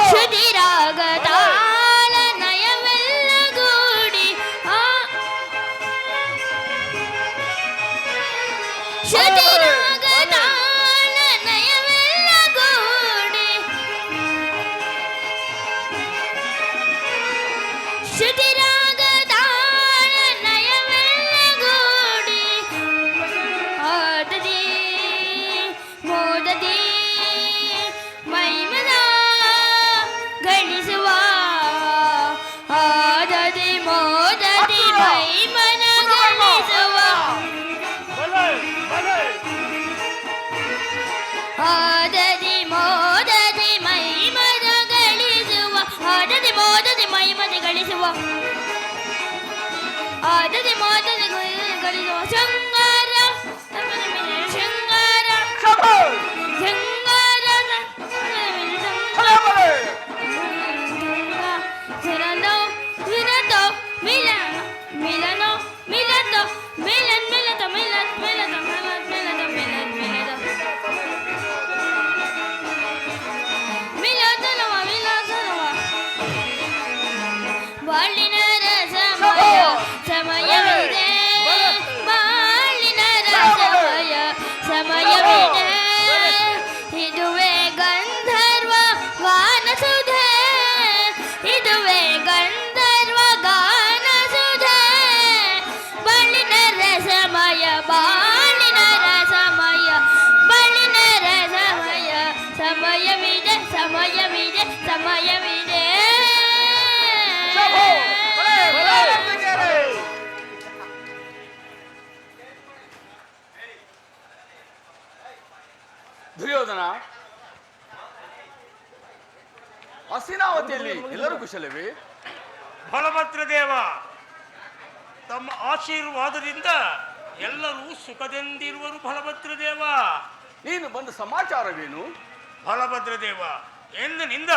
ಶ್ರುತಿ ರಾಗ ತಾಳ ನಯವೆಲ್ಲ ಗೂಡಿ. ಶ್ರುತಿ ರಾಗ ತಾಳ ನಯವೆಲ್ಲ ಗೂಡಿ. ಶ್ರುತಿ ರಾಗ ತಾಳ ನಯವೆಲ್ಲ ಗೂಡಿ. ಆದದಿ ಮೋದದಿ ಮೈಮದ ಗಳಿಸುವ. ಆದದಿ ಮೋದದಿ ಮೈಮನ ಗಳಿಸುವ. ಬಲೆ ಬಲೆ ಆದದಿ ಮೋದದಿ ಮೈಮದ ಗಳಿಸುವ. ಆದದಿ ಮೋದದಿ ಮೈಮದ ಗಳಿಸುವ. ಮೋದದಿ ಮೋದದಿ ಗಳಿಸುವ ಶೃಂಗಾರ ಶೃಂಗಾರ ಶೃಂಗಾರ ವಿರತೋ ವಿರತೋ ಮಿಲನ ಮಿಲನೋ ಮಿಲತೋ ಮಿಲನ್ ಮಿಲತ ಮಿಲತ್ ಮಿಲತ ಮಿಲತ್ ಮಿಲತ ಮಿಲತ್ ಮಿಲತ ಮಿಲತನವ ಮಿಲತನವ ಬಾಳಿನ ರಸಮಯ ಸಮಯವಿದೆ ಬಾಳಿನ ರಸಮಯ ಸಮಯವಿದೆ ಇದುವೇ ಗಂಧರ್ವ ಗಾನಸುಧೆ ಇದುವೇ ಗಂಧರ್ವ ಗಾನಸುಧೆ ಬಾಳಿನ ರಸಮಯ ಬಾಳಿನ ರಸಮಯ ಬಾಳಿನ ರಸಮಯ ಸಮಯವಿದೆ ಸಮಯವಿದೆ ಸಮಯವಿದೆ ದುರ್ಯೋಧನ, ಹಸ್ತಿನಾವತಿಯಲ್ಲಿ ಎಲ್ಲರೂ ಕುಶಲವೇ? ಬಲಭದ್ರ ದೇವ, ತಮ್ಮ ಆಶೀರ್ವಾದದಿಂದ ಎಲ್ಲರೂ ಸುಖದಿಂದಿರುವರು. ಬಲಭದ್ರ ದೇವ, ನೀನು ಬಂದ ಸಮಾಚಾರವೇನು? ಬಲಭದ್ರ ದೇವ, ಎಂದಿನಿಂದ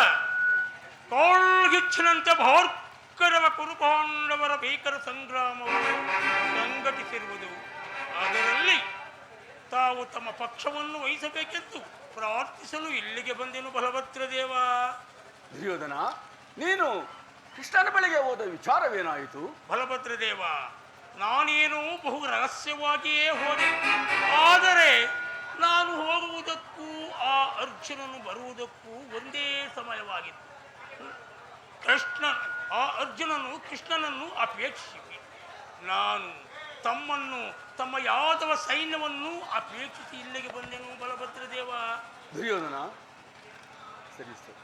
ಕೋಳ್ಗಿಚ್ಚಿನಂತೆ ಭೋರ್ಕರವ ಕುರುಪಾಂಡವರ ಭೀಕರ ಸಂಗ್ರಾಮವು ಸಂಘಟಿಸಿರುವುದು. ಅದರಲ್ಲಿ ತಾವು ತಮ್ಮ ಪಕ್ಷವನ್ನು ವಹಿಸಬೇಕೆಂದು ಪ್ರಾರ್ಥಿಸಲು ಇಲ್ಲಿಗೆ ಬಂದೆನು. ಬಲಭದ್ರ ದೇವ. ದುರ್ಯೋಧನ, ನೀನು ಕೃಷ್ಣನ ಬಳಿಗೆ ಹೋದ ವಿಚಾರವೇನಾಯಿತು? ಬಲಭದ್ರ ದೇವ, ನಾನೇನು ಬಹು ರಹಸ್ಯವಾಗಿಯೇ ಹೋದೆ. ಆದರೆ ನಾನು ಹೋಗುವುದಕ್ಕೂ ಆ ಅರ್ಜುನನು ಬರುವುದಕ್ಕೂ ಒಂದೇ ಸಮಯವಾಗಿತ್ತು. ಆ ಅರ್ಜುನನು ಕೃಷ್ಣನನ್ನು ಅಪೇಕ್ಷಿಸಿ, ನಾನು ತಮ್ಮ ಯಾದವ ಸೈನ್ಯವನ್ನು ಅಪೇಕ್ಷಿಸಿ ಇಲ್ಲಿಗೆ ಬಂದೆನು. ಬಲಭದ್ರ ದೇವ. ದುರ್ಯೋಧನ, ಸರಿ ಸರಿ.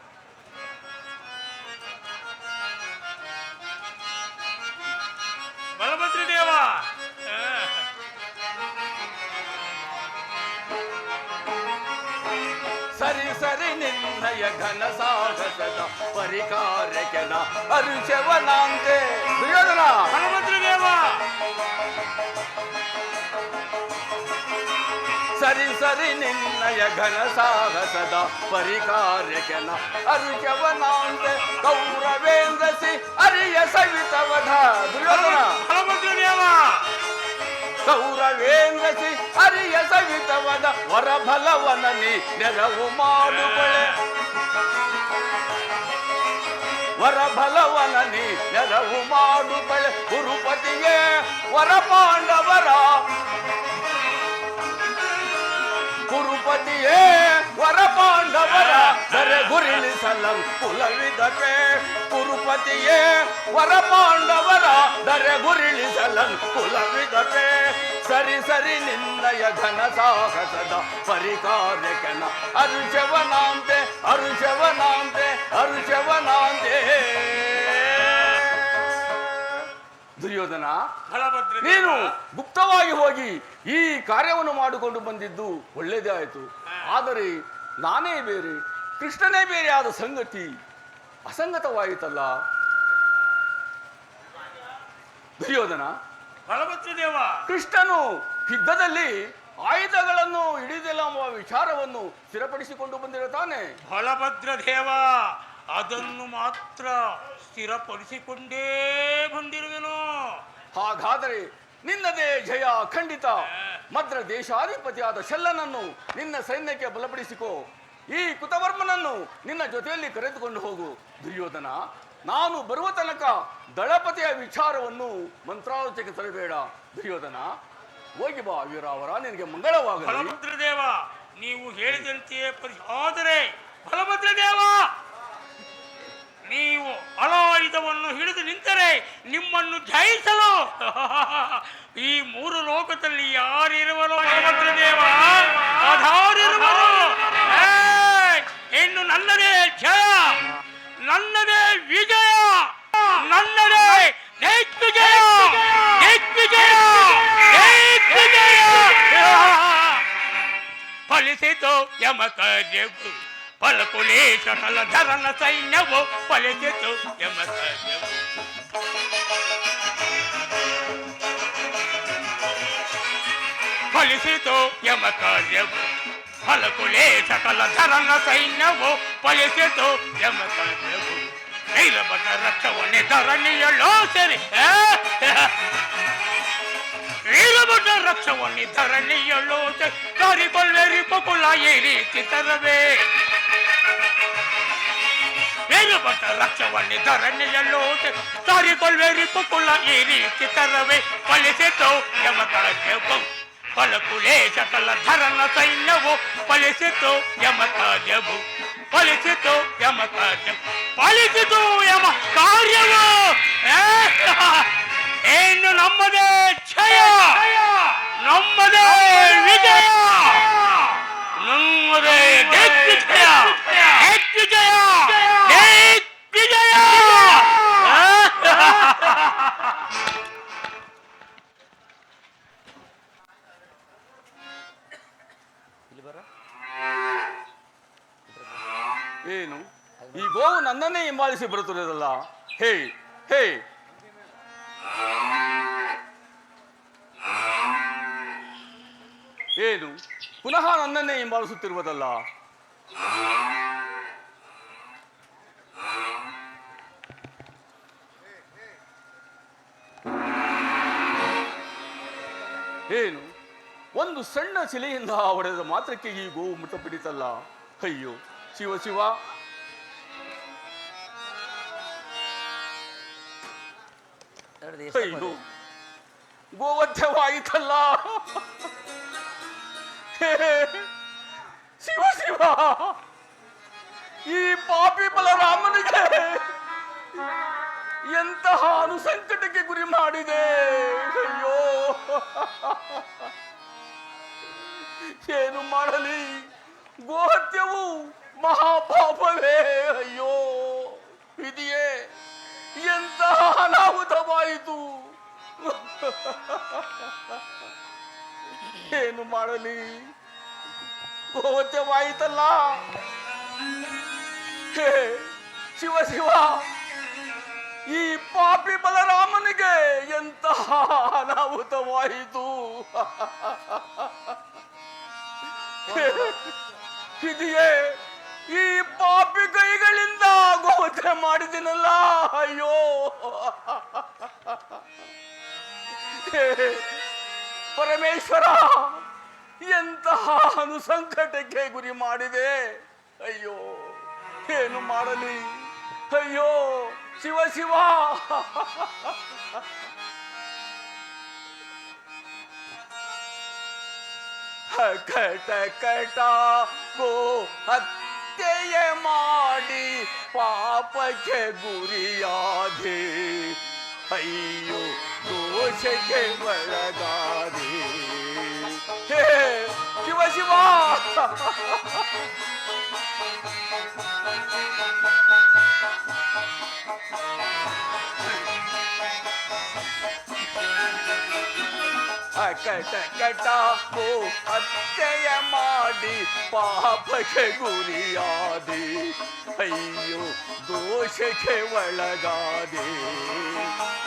ಬಲಭದ್ರ ದೇವ, ಸರಿ ಸರಿ ನಿನ್ನಯ ಘನ ಸಾಹಸದ ಪರಿಕಾರಕೆನ ಅರುಷವನಾಂತೆ. ದುರ್ಯೋಧನ, ಬಲಭದ್ರ ದೇವ. ಸರಿ ಸರಿ ನಿನ್ನಯ ಘನ ಸಾಹಸದ ಪರಿಕಾರಕೆನ ಅರುಷವನಾಂತೆ ಕೌರವೇಂದ್ರಸಿ ಅರಿಯ ಸವಿತವಧ. ದುರ್ಯೋಧನ, ಬಲಭದ್ರ ದೇವ. ಕೌರವೇಂದ್ರಸಿ ಅರಿಯ ಸವಿತವದ ವರಬಲವನನಿ ನೆರವು ಮಾಡುಬಳೆ ವರಬಲವನನಿ ನೆರವು ಮಾಡುಬಳೆ ಗುರುಪತಿಯೇ ವರ ಪಾಂಡವರ ಕುರುಪತಿಯೇ ವರ ಪಾಂಡವರ ಸರೆ ಗುರಿಳಿಸಲಂ ಕುಲವಿದಪೆ. ಕುರುಪತಿಯೇ ವರ ಪಾಂಡವರ ದರೆ ಗುರಿಳಿಸಲಂ ಕುಲವಿದಪೆ. ಸರಿ ಸರಿ ನಿನ್ನಯ ಘನ ಸಾಹಸದ ಪರಿಕಾರಕನ ಅರುಷವನಾಂತೆ ಅರುಷವನಾಂತೆ ಅರುಷವನಾಂತೆ. ದುರ್ಯೋಧನ, ಬಲಭದ್ರ ದೇವ. ನೀನು ಗುಪ್ತವಾಗಿ ಹೋಗಿ ಈ ಕಾರ್ಯವನ್ನು ಮಾಡಿಕೊಂಡು ಬಂದಿದ್ದು ಒಳ್ಳೆಯದೇ ಆಯಿತು. ಆದರೆ ನಾನೇ ಬೇರೆ, ಕೃಷ್ಣನೇ ಬೇರೆ ಆದ ಸಂಗತಿ ಅಸಂಗತವಾಯಿತಲ್ಲ. ದುರ್ಯೋಧನ, ಬಲಭದ್ರ ದೇವ. ಕೃಷ್ಣನು ಯುದ್ಧದಲ್ಲಿ ಆಯುಧಗಳನ್ನು ಹಿಡಿದೆಲ್ಲಂಬ ವಿಚಾರವನ್ನು ಸ್ಥಿರಪಡಿಸಿಕೊಂಡು ಬಂದಿರುತ್ತಾನೆ. ಬಲಭದ್ರ ದೇವ, ಅದನ್ನು ಮಾತ್ರ ಸ್ಥಿರಪಡಿಸಿಕೊಂಡೇ ಬಂದಿರುವೆನು. ಹಾಗಾದರೆ ನಿನ್ನದೇ ಜಯ ಖಂಡಿತ. ಮದ್ರ ದೇಶಾಧಿಪತಿಯಾದ ಶಲ್ಲನನ್ನು ನಿನ್ನ ಸೈನ್ಯಕ್ಕೆ ಬಲಪಡಿಸಿಕೋ. ಈ ಕುತವರ್ಮನನ್ನು ನಿನ್ನ ಜೊತೆಯಲ್ಲಿ ಕರೆದುಕೊಂಡು ಹೋಗು. ದುರ್ಯೋಧನ, ನಾನು ಬರುವ ತನಕ ದಳಪತಿಯ ವಿಚಾರವನ್ನು ಮಂತ್ರಾಲೋಚಕ್ಕೆ ತರಬೇಡ. ದುರ್ಯೋಧನ, ಹೋಗಿ ಬಾ ವೀರಾವರ, ನಿನಗೆ ಮಂಗಳವಾಗಲಿ. ಬಲಭದ್ರ ದೇವ, ನೀವು ಹೇಳಿದಂತೆಯೇ ಆದರೆ ಬಲಭದ್ರ ದೇವ, ನೀವು ಅಲಾಯುಧವನ್ನು ಹಿಡಿದು ನಿಂತರೆ ನಿಮ್ಮನ್ನು ಜಯಿಸಲು ಈ ಮೂರು ಲೋಕದಲ್ಲಿ ಯಾರಿರುವರೋ ಬಲಭದ್ರ ದೇವ, ಅದಾರಿರುವರು. ಇನ್ನು ನನ್ನದೇ ಜಯ, ನನ್ನದೇ ವಿಜಯ, ನನ್ನದೇ ದಿಗ್ವಿಜಯ, ದಿಗ್ವಿಜಯ, ದಿಗ್ವಿಜಯ. ಫಲಿಸಿತು ಯಮ ಕಾರ್ಯವು, ಫಲಕುಲೇಶ ಕಲಧರನ ಸೈನ್ಯವು, ಫಲಿಸಿತು ಯಮ ಕಾರ್ಯವು. ಫಲಿಸಿತು ಯಮ ಕಾರ್ಯವು ಫಲಕುಲೇ ಸಕಲ ಧರನ ಸೈನ್ಯವು ಫಲಿಸಿತು ಯಮ ಕಾರ್ಯವು ನೈಲಬದ ರಕ್ಷವನ್ನೇ ಧರಣಿಯಲ್ಲೋ ಸರಿ ವೀರಭದ್ರ ರಕ್ಷವನ್ನೇ ಧರಣಿಯಲ್ಲೋ ಸರಿ ಕಾರಿಕೊಳ್ವೇರಿ ಪಕುಲ ಈ ರೀತಿ ತರವೇ ವೀರಭದ್ರ ರಕ್ಷವನ್ನೇ ಧರಣಿಯಲ್ಲೋ ಕಾರಿಕೊಳ್ವೇರಿ ಪಕುಲ ಈ ರೀತಿ ತರವೇ ಫಲಿಸಿತು ಯಮ ಕಾರ್ಯವು ಫಲಕುಲೇ ಸಕಲ ಧರನ ಸೈನ್ಯವು ಫಲಿಸಿತು ಯಮ ಕಾರ್ಯವು ಫಲಿಸಿತು ಯಮ ಕಾರ್ಯವು ಫಲಿಸಿತು ಯಮ ಕಾರ್ಯವು ಏನು ನಮ್ಮದೇ ಜಯ ನಮ್ಮದೇ ವಿಜಯ ನಮ್ಮದೇ ದಿಗ್ವಿಜಯ ದಿಗ್ವಿಜಯ ದಿಗ್ವಿಜಯ ಏನು ಈ ಗೋವು ನನ್ನನ್ನೇ ಹಿಂಬಾಲಿಸಿ ಬರುತ್ತಿರೋದಲ್ಲ? ಹೇ ಹೇ ಏನು ಪುನಃ ನನ್ನನ್ನೇ ಹಿಂಬಾಲಿಸುತ್ತಿರುವುದಲ್ಲ? ಏನು ಒಂದು ಸಣ್ಣ ಶಿಲೆಯಿಂದ ಹೊಡೆದ ಮಾತ್ರಕ್ಕೆ ಈ ಗೋವು ಮೃತಪಡಿತಲ್ಲ? ಅಯ್ಯೋ ಶಿವ ಶಿವ. ಅಯ್ಯೋ ಗೋವಧ್ಯವಾಯಿತಲ್ಲ. ಶಿವ ಶಿವ, ಈ ಪಾಪಿ ಬಲರಾಮನಿಗೆ ಎಂತಹ ಅನುಸಂಕಟಕ್ಕೆ ಗುರಿ ಮಾಡಿದೆ. ಅಯ್ಯೋ ಏನು ಮಾಡಲಿ, ಗೋಹತ್ಯವು ಮಹಾಪಾಪವೇ. ಅಯ್ಯೋ ವಿಧಿಯೇ, ಎಂತಹ ಅನಾಹುತವಾಯಿತು. ಏನು ಮಾಡಲಿ, ಗೋಹತ್ಯವಾಯಿತಲ್ಲ. ಹೇ ಶಿವ ಶಿವ, ಈ ಪಾಪಿ ಬಲರಾಮನಿಗೆ ಎಂತಹ ಅನಾಹುತವಾಯಿತು. ವಿಧಿಯೇ, ಈ ಪಾಪಿ ಕೈಗಳಿಂದ ಗೋಹತ್ಯೆ ಮಾಡಿದಿನಲ್ಲ. ಅಯ್ಯೋ ಪರಮೇಶ್ವರ, ಎಂತಹ ಅನುಸಂಕಟಕ್ಕೆ ಗುರಿ ಮಾಡಿದೆ. ಅಯ್ಯೋ ಏನು ಮಾಡಲಿ. ಅಯ್ಯೋ ಶಿವ ಶಿವ. ಕಟ ಕಟ ಗೋ ಹತ್ಯೆಯ ಮಾಡಿ ಪಾಪಕ್ಕೆ ಗುರಿಯಾದೆ. ಅಯ್ಯೋ ದೋಷಕ್ಕೆ ಒಳಗಾದೆ. ಹೇ ಶಿವ ಶಿವ. ಕಟ ಕಟ ಗೋ ಹತ್ಯೆಯ ಮಾಡಿ ಪಾಪಕ್ಕೆ ಗುರಿಯಾದೆ. ಅಯ್ಯೋ ದೋಷಕ್ಕೆ ಒಳಗಾದೆ.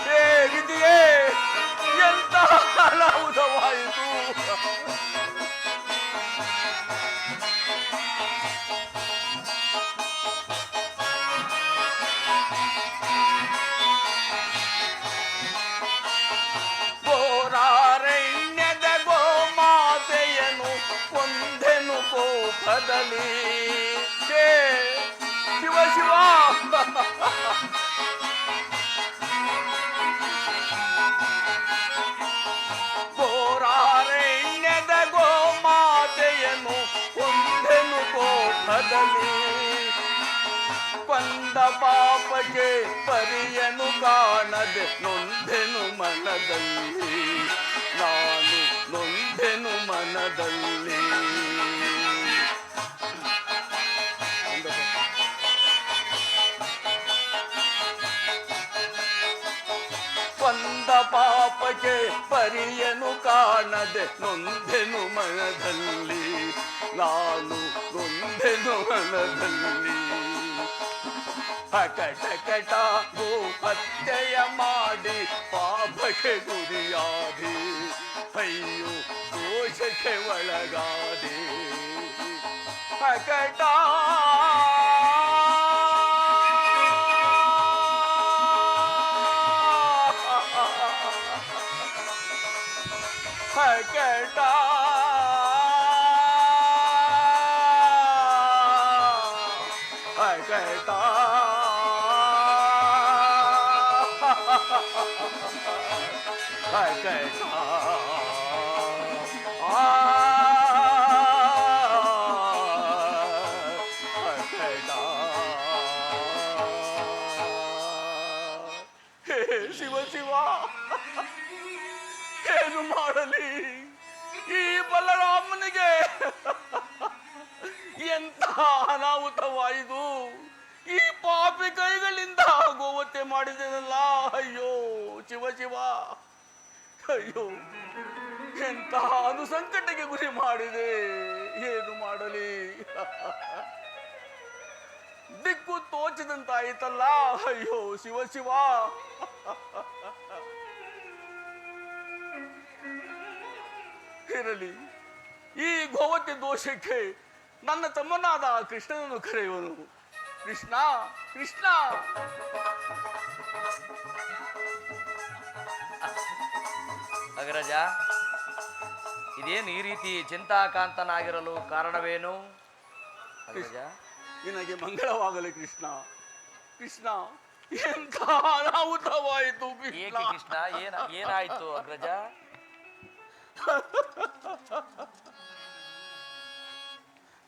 ಹೇ ವಿಧಿಯೇ, ಎಂತಹ ಅನಾಹುತವಾಯಿತು. ಘೋರಾರಣ್ಯದ ಗೋಮಾತೆಯನ್ನು ಕೊಂದೆನು ಕೋಪದಲ್ಲಿ. ಹೇ ಶಿವ ಶಿವ. ಘೋರಾರಣ್ಯದ ಗೋಮಾತೆಯನ್ನು ಕೊಂದೆನು ಕೋಪದಲ್ಲಿ. ಕೊಂದ ಪಾಪಕ್ಕೆ ಪರಿಯನು ಕಾಣದೆ ನೊಂದೆನು ಮನದಲ್ಲಿ. ನಾನು ನೊಂದೆನು ಮನದಲ್ಲಿ. ಕೊಂದ ಪಾಪಕ್ಕೆ ಪರಿಯನು ಕಾಣದೆ ನೊಂದೆನು ಮನದಲ್ಲಿ. ನಾನು ನೊಂದೆನು ಮನದಲ್ಲಿ. ಕಟ ಕಟ ಗೋ ಹತ್ಯೆಯ ಮಾಡಿ ಪಾಪಕ್ಕೆ ಗುರಿಯಾದೆ. ಅಯ್ಯೋ ದೋಷಕ್ಕೆ ಒಳಗಾದೆ ಅಕಟ ಅಕಟ ಅಕಟ ಅಕಟ ಶಿವ ಶಿವ ಏನು ಮಾಡಲಿ ಈ ಬಲರಾಮನಿಗೆ ಎಂತ ಅನಾಹುತವಾಯಿತು ಈ ಪಾಪಿ ಕೈಗಳಿಂದ ಗೋವತೆ ಮಾಡಿದೆನಲ್ಲ ಅಯ್ಯೋ ಶಿವ ಶಿವ ಅಯ್ಯೋ ಎಂತ ಅನುಸಂಕಟಕ್ಕೆ ಗುರಿ ಮಾಡಿದೆ ಏನು ಮಾಡಲಿ ದಿಕ್ಕು ತೋಚದಂತಾಯಿತಲ್ಲ ಅಯ್ಯೋ ಶಿವ ಶಿವ ಇರಲಿ ಈ ಗೋವತೆ ದೋಷಕ್ಕೆ ನನ್ನ ತಮ್ಮನಾದ ಕೃಷ್ಣನನ್ನು ಕರೆಯುವನು ಕೃಷ್ಣ ಕೃಷ್ಣ ಅಗ್ರಜ ಇದೇನು ಈ ರೀತಿ ಚಿಂತಾಕಾಂತನಾಗಿರಲು ಕಾರಣವೇನು ಅಗ್ರಜ? ನಿನಗೆ ಮಂಗಳವಾಗಲಿ ಕೃಷ್ಣ ಕೃಷ್ಣ ಎಂತ ಅನಾಹುತವಾಯಿತು ಏಕೆ ಕೃಷ್ಣ ಕೃಷ್ಣ ಏನಾಯ್ತು ಅಗ್ರಜ?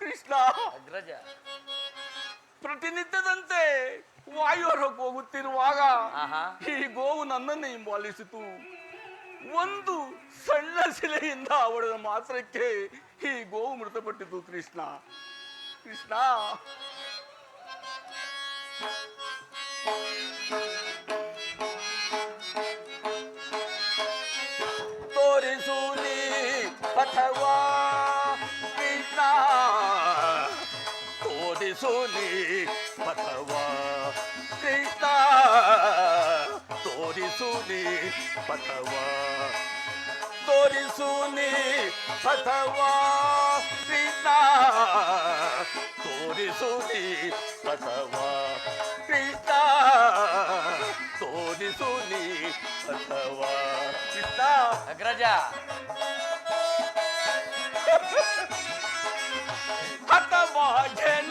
ಕೃಷ್ಣ ಅಗ್ರಜ ಪ್ರತಿನಿತ್ಯದಂತೆ ವಾಯುವರಕ್ಕೆ ಹೋಗುತ್ತಿರುವಾಗ ಆಹಾ. ಈ ಗೋವು ನನ್ನನ್ನು ಹಿಂಬಾಲಿಸಿತು ಒಂದು ಸಣ್ಣ ಶಿಲೆಯಿಂದ ಹೊಡೆದ ಮಾತ್ರಕ್ಕೆ ಈ ಗೋವು ಮೃತಪಟ್ಟಿತು ಕೃಷ್ಣ ಕೃಷ್ಣ ತೋರಿಸು ನೀ ಅಥವಾ ಕೃಷ್ಣ ತೋರಿಸು ನೀ ಅಥವಾ ಕೃಷ್ಣ ತೋರಿಸು ನೀ ಅಥವಾ ತೋರಿಸು ನೀ ಅಥವಾ ಕೃಷ್ಣ ತೋರಿಸು ನೀ ಅಥವಾ ಕೃಷ್ಣ ತೋರಿಸು ನೀ ಅಥವಾ ಕೃಷ್ಣ ಅಗ್ರಜ ಅಥವಾ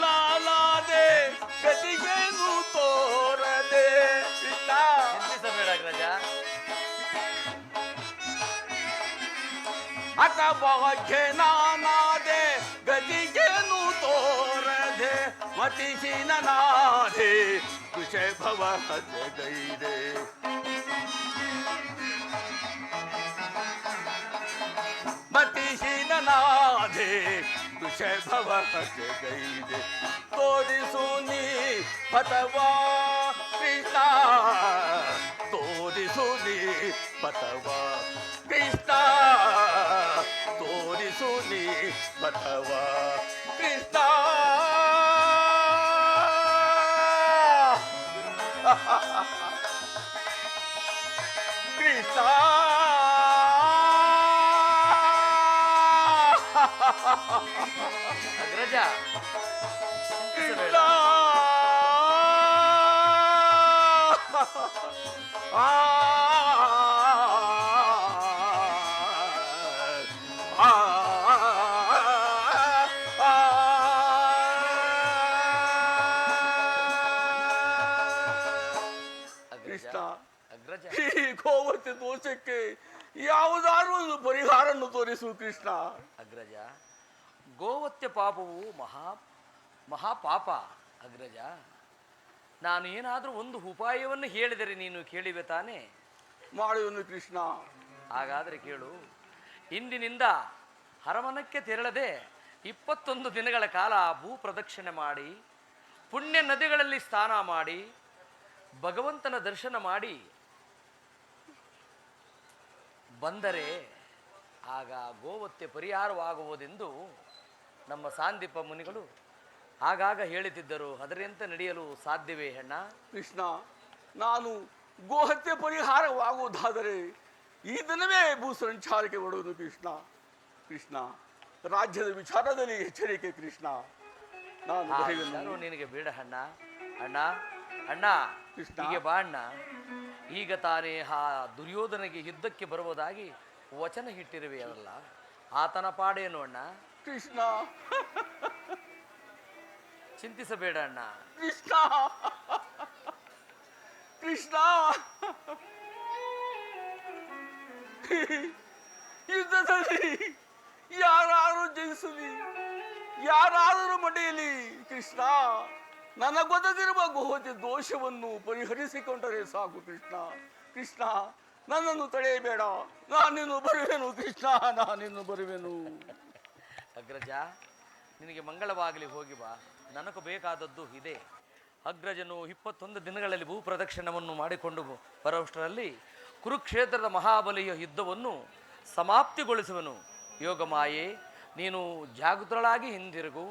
ಲಾಲಾದೆ ಗತಿಗೇನು ತೋರದೆ ಕೃಷ್ಣ ಚಿಂತಿಸಬೇಡ ಅಗ್ರಜ. ಅಥವಾ ನಾನಾದೆ ಗತಿಗೇನು ತೋರದೆ ಮತಿಹೀನನಾದೆ ಕುಶಭವ ಹಜಗೈದೆ ಮತಿಹೀನನಾದೆ ಕುಶಭವ ಹಜಗೈದೆ ತೋರಿಸು ನೀ ಪಥವಾ ಕೃಷ್ಣ ತೋರಿಸು ನೀ ಪಥವಾ ಕೃಷ್ಣ ತೋರಿಸು ನೀ ಪಥವಾ ಕೃಷ್ಣ ಕೃಷ್ಣ ಅಗ್ರಜ ಕೃಷ್ಣ ಕೃಷ್ಣ ಅಗ್ರಜ ಈ ಗೋವತೆ ದೋಷಕ್ಕೆ ಯಾವುದಾದ್ರೂ ಒಂದು ಪರಿಹಾರವನ್ನು ತೋರಿಸು ಕೃಷ್ಣ ಅಗ್ರಜ ಗೋವತ್ಯ ಪಾಪವು ಮಹಾಪಾಪ ಅಗ್ರಜ. ನಾನು ಏನಾದರೂ ಒಂದು ಉಪಾಯವನ್ನು ಹೇಳಿದರೆ ನೀನು ಕೇಳಿವೆ ತಾನೇ? ಮಾಡುವನು ಕೃಷ್ಣ. ಹಾಗಾದರೆ ಕೇಳು. ಇಂದಿನಿಂದ ಹರಮನಕ್ಕೆ ತೆರಳದೆ 21 ದಿನಗಳ ಕಾಲ ಭೂ ಪ್ರದಕ್ಷಿಣೆ ಮಾಡಿ ಪುಣ್ಯ ನದಿಗಳಲ್ಲಿ ಸ್ನಾನ ಮಾಡಿ ಭಗವಂತನ ದರ್ಶನ ಮಾಡಿ ಬಂದರೆ ಆಗ ಗೋವತ್ಯೆ ಪರಿಹಾರವಾಗುವುದೆಂದು ನಮ್ಮ ಸಾಂದೀಪ ಮುನಿಗಳು ಆಗಾಗ ಹೇಳುತ್ತಿದ್ದರು. ಅದರಂತೆ ನಡೆಯಲು ಸಾಧ್ಯವೇ ಅಣ್ಣ? ಕೃಷ್ಣ, ನಾನು ಗೋಹತ್ಯೆ ಪರಿಹಾರವಾಗುವುದಾದರೆ ಈ ದಿನವೇ ಭೂಸಂಚಾರಕ್ಕೆ ಹೊಡುವುದು ಕೃಷ್ಣ. ಕೃಷ್ಣ, ರಾಜ್ಯದ ವಿಚಾರದಲ್ಲಿ ಎಚ್ಚರಿಕೆ ಕೃಷ್ಣ. ನಾನು ಆ ಬರೆಯುವೆನು. ವಿಚಾರವು ನಿನಗೆ ಬೇಡ ಅಣ್ಣ. ಅಣ್ಣ ಅಣ್ಣ ಕೃಷ್ಣ. ಹೀಗೆ ಬಾ ಅಣ್ಣ. ಈಗ ತಾನೇ ಆ ದುರ್ಯೋಧನಿಗೆ ಯುದ್ಧಕ್ಕೆ ಬರುವುದಾಗಿ ವಚನ ಇಟ್ಟಿರುವೆಯಲ್ಲ, ಆತನ ಪಾಡೇನು ಅಣ್ಣ? ಕೃಷ್ಣ, ಚಿಂತಿಸಬೇಡ ಅಣ್ಣ. ಕೃಷ್ಣ, ಕೃಷ್ಣ, ಯುದ್ಧದಲ್ಲಿ ಯಾರು ಜಯಿಸಲಿ, ಯಾರಾದರೂ ಮಡೆಯಲಿ ಕೃಷ್ಣ, ನನಗೊದಗಿರುವ ಗೋಹತ್ಯ ದೋಷವನ್ನು ಪರಿಹರಿಸಿಕೊಂಡರೆ ಸಾಕು ಕೃಷ್ಣ. ಕೃಷ್ಣ, ನನ್ನನ್ನು ತಡೆಯಬೇಡ, ನಾನಿನ್ನು ಬರುವೆನು ಕೃಷ್ಣ, ನಾನಿನ್ನು ಬರುವೆನು. ಅಗ್ರಜ, ನಿನಗೆ ಮಂಗಳವಾಗಲಿ, ಹೋಗಿ ಬಾ. ನನಗೂ ಬೇಕಾದದ್ದು ಇದೆ. ಅಗ್ರಜನು 21 ದಿನಗಳಲ್ಲಿ ಭೂ ಪ್ರದಕ್ಷಿಣವನ್ನು ಮಾಡಿಕೊಂಡು ಬರುವಷ್ಟರಲ್ಲಿ ಕುರುಕ್ಷೇತ್ರದ ಮಹಾಬಲಿಯ ಯುದ್ಧವನ್ನು ಸಮಾಪ್ತಿಗೊಳಿಸುವನು. ಯೋಗಮಾಯೆ, ನೀನು ಜಾಗೃತಳಾಗಿ ಹಿಂದಿರುಗು.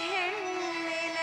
ಹೆಣ್ಣಿನ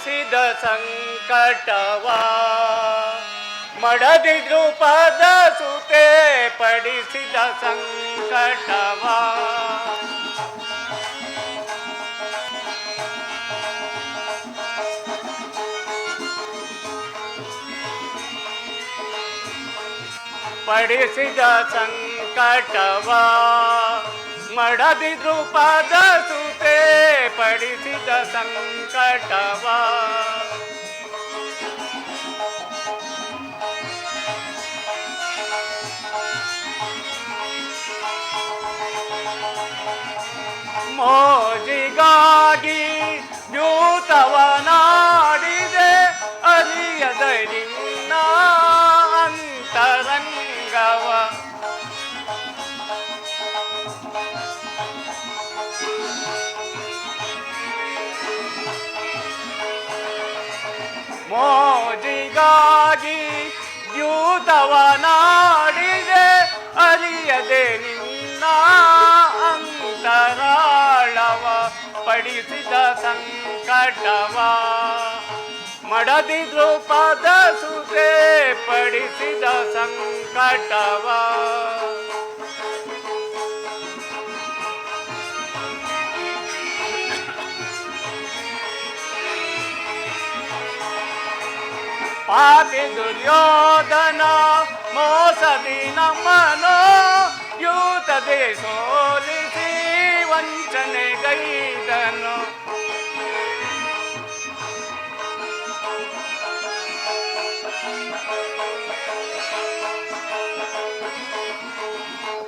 ಪಡಿಸಿದ ಸಂಕಟವ ಮಡದಿ ದ್ರುಪದ ಸುತೆ ಪಡಿಸಿದ ಸಂಕಟವ ಪಡಿಸಿದ ಸಂಕಟವ ಮಡದಿ ದ್ರುಪದ ಸುತೆ ಪಡಿಸಿದ ಸಂಕಟವ ಮೋಜಿಗಾಗಿ ದ್ಯೂತವನಾಡಿದೆ ಅರಿಯದ ನಿನ್ನ ಅಂತರಂಗವ ಮೋಜಿಗಾಗಿ ದ್ಯೂತವನಾಡಿದೆ ಅರಿಯದೆ ನಿನ್ನ ಅಂತರಾಳವ ಪಡಿಸಿದ ಸಂಕಟವ ಮಡದಿ ದ್ರುಪದ ಸುತೆ ಪಡಿಸಿದ ಸಂಕಟವ ಪಾಪಿ ದುರ್ಯೋಧನ ಮೋಸದಿ ನಮ್ಮನೋ ಯೂತದೆ ಸೋಲಿಸಿ ವಂಚನೆಗೈದನು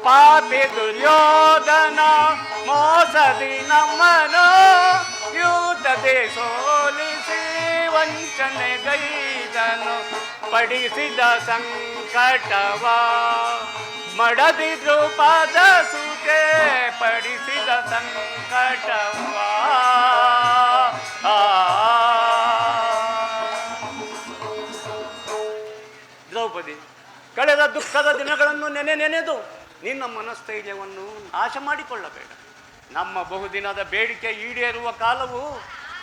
ಪಾಪಿ ದುರ್ಯೋಧನ ಮೋಸದಿ ನಮ್ಮನೋ ಯೂತದೆ ಸೋಲಿಸಿ ವಂಚನೆಗೈದನು ಪಡಿಸಿದ ಸಂಕಟವ ಮಡದಿ ದ್ರುಪದ ಸುತೆ ಪಡಿಸಿದ ಸಂಕಟವ ದ್ರೌಪದಿ, ಕಳೆದ ದುಃಖದ ದಿನಗಳನ್ನು ನೆನೆದು ನಿನ್ನ ಮನಸ್ಥೈರ್ಯವನ್ನು ನಾಶ ಮಾಡಿಕೊಳ್ಳಬೇಡ. ನಮ್ಮ ಬಹುದಿನದ ಬೇಡಿಕೆ ಈಡೇರುವ ಕಾಲವು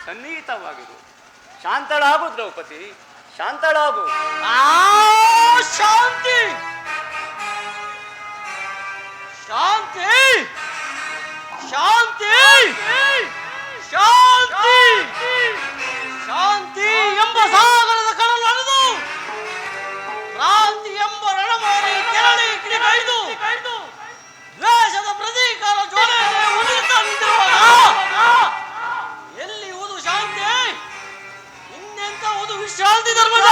ಸನ್ನಿಹಿತವಾಗಿದೆ. ಶಾಂತಳಾಗು ದ್ರೌಪದಿ, ಶಾಂತಳಾಗು. ಶಾಂತಿ ಶಾಂತಿ ಶಾಂತಿ ಶಾಂತಿ ಶಾಂತಿ ಎಂಬ ಸಾಗರದ ಕಡಲು ಅಳೆದು ಕ್ರಾಂತಿ ಎಂಬ ರಣಮಾರಿ ಕೆರಳಿ ಕಿಡಿಗೈದು ದ್ವೇಷದ ಪ್ರತೀಕಾರ ಜ್ವಾಲೆಯಲ್ಲಿ ಉರಿಯುತ್ತಾ ನಿಂತಿರುವಾಗ ಎಲ್ಲಿ ಊದು ಶಾಂತಿ, ಇನ್ನೆಂತ ಊದು ವಿಶ್ರಾಂತಿ ಧರ್ಮದ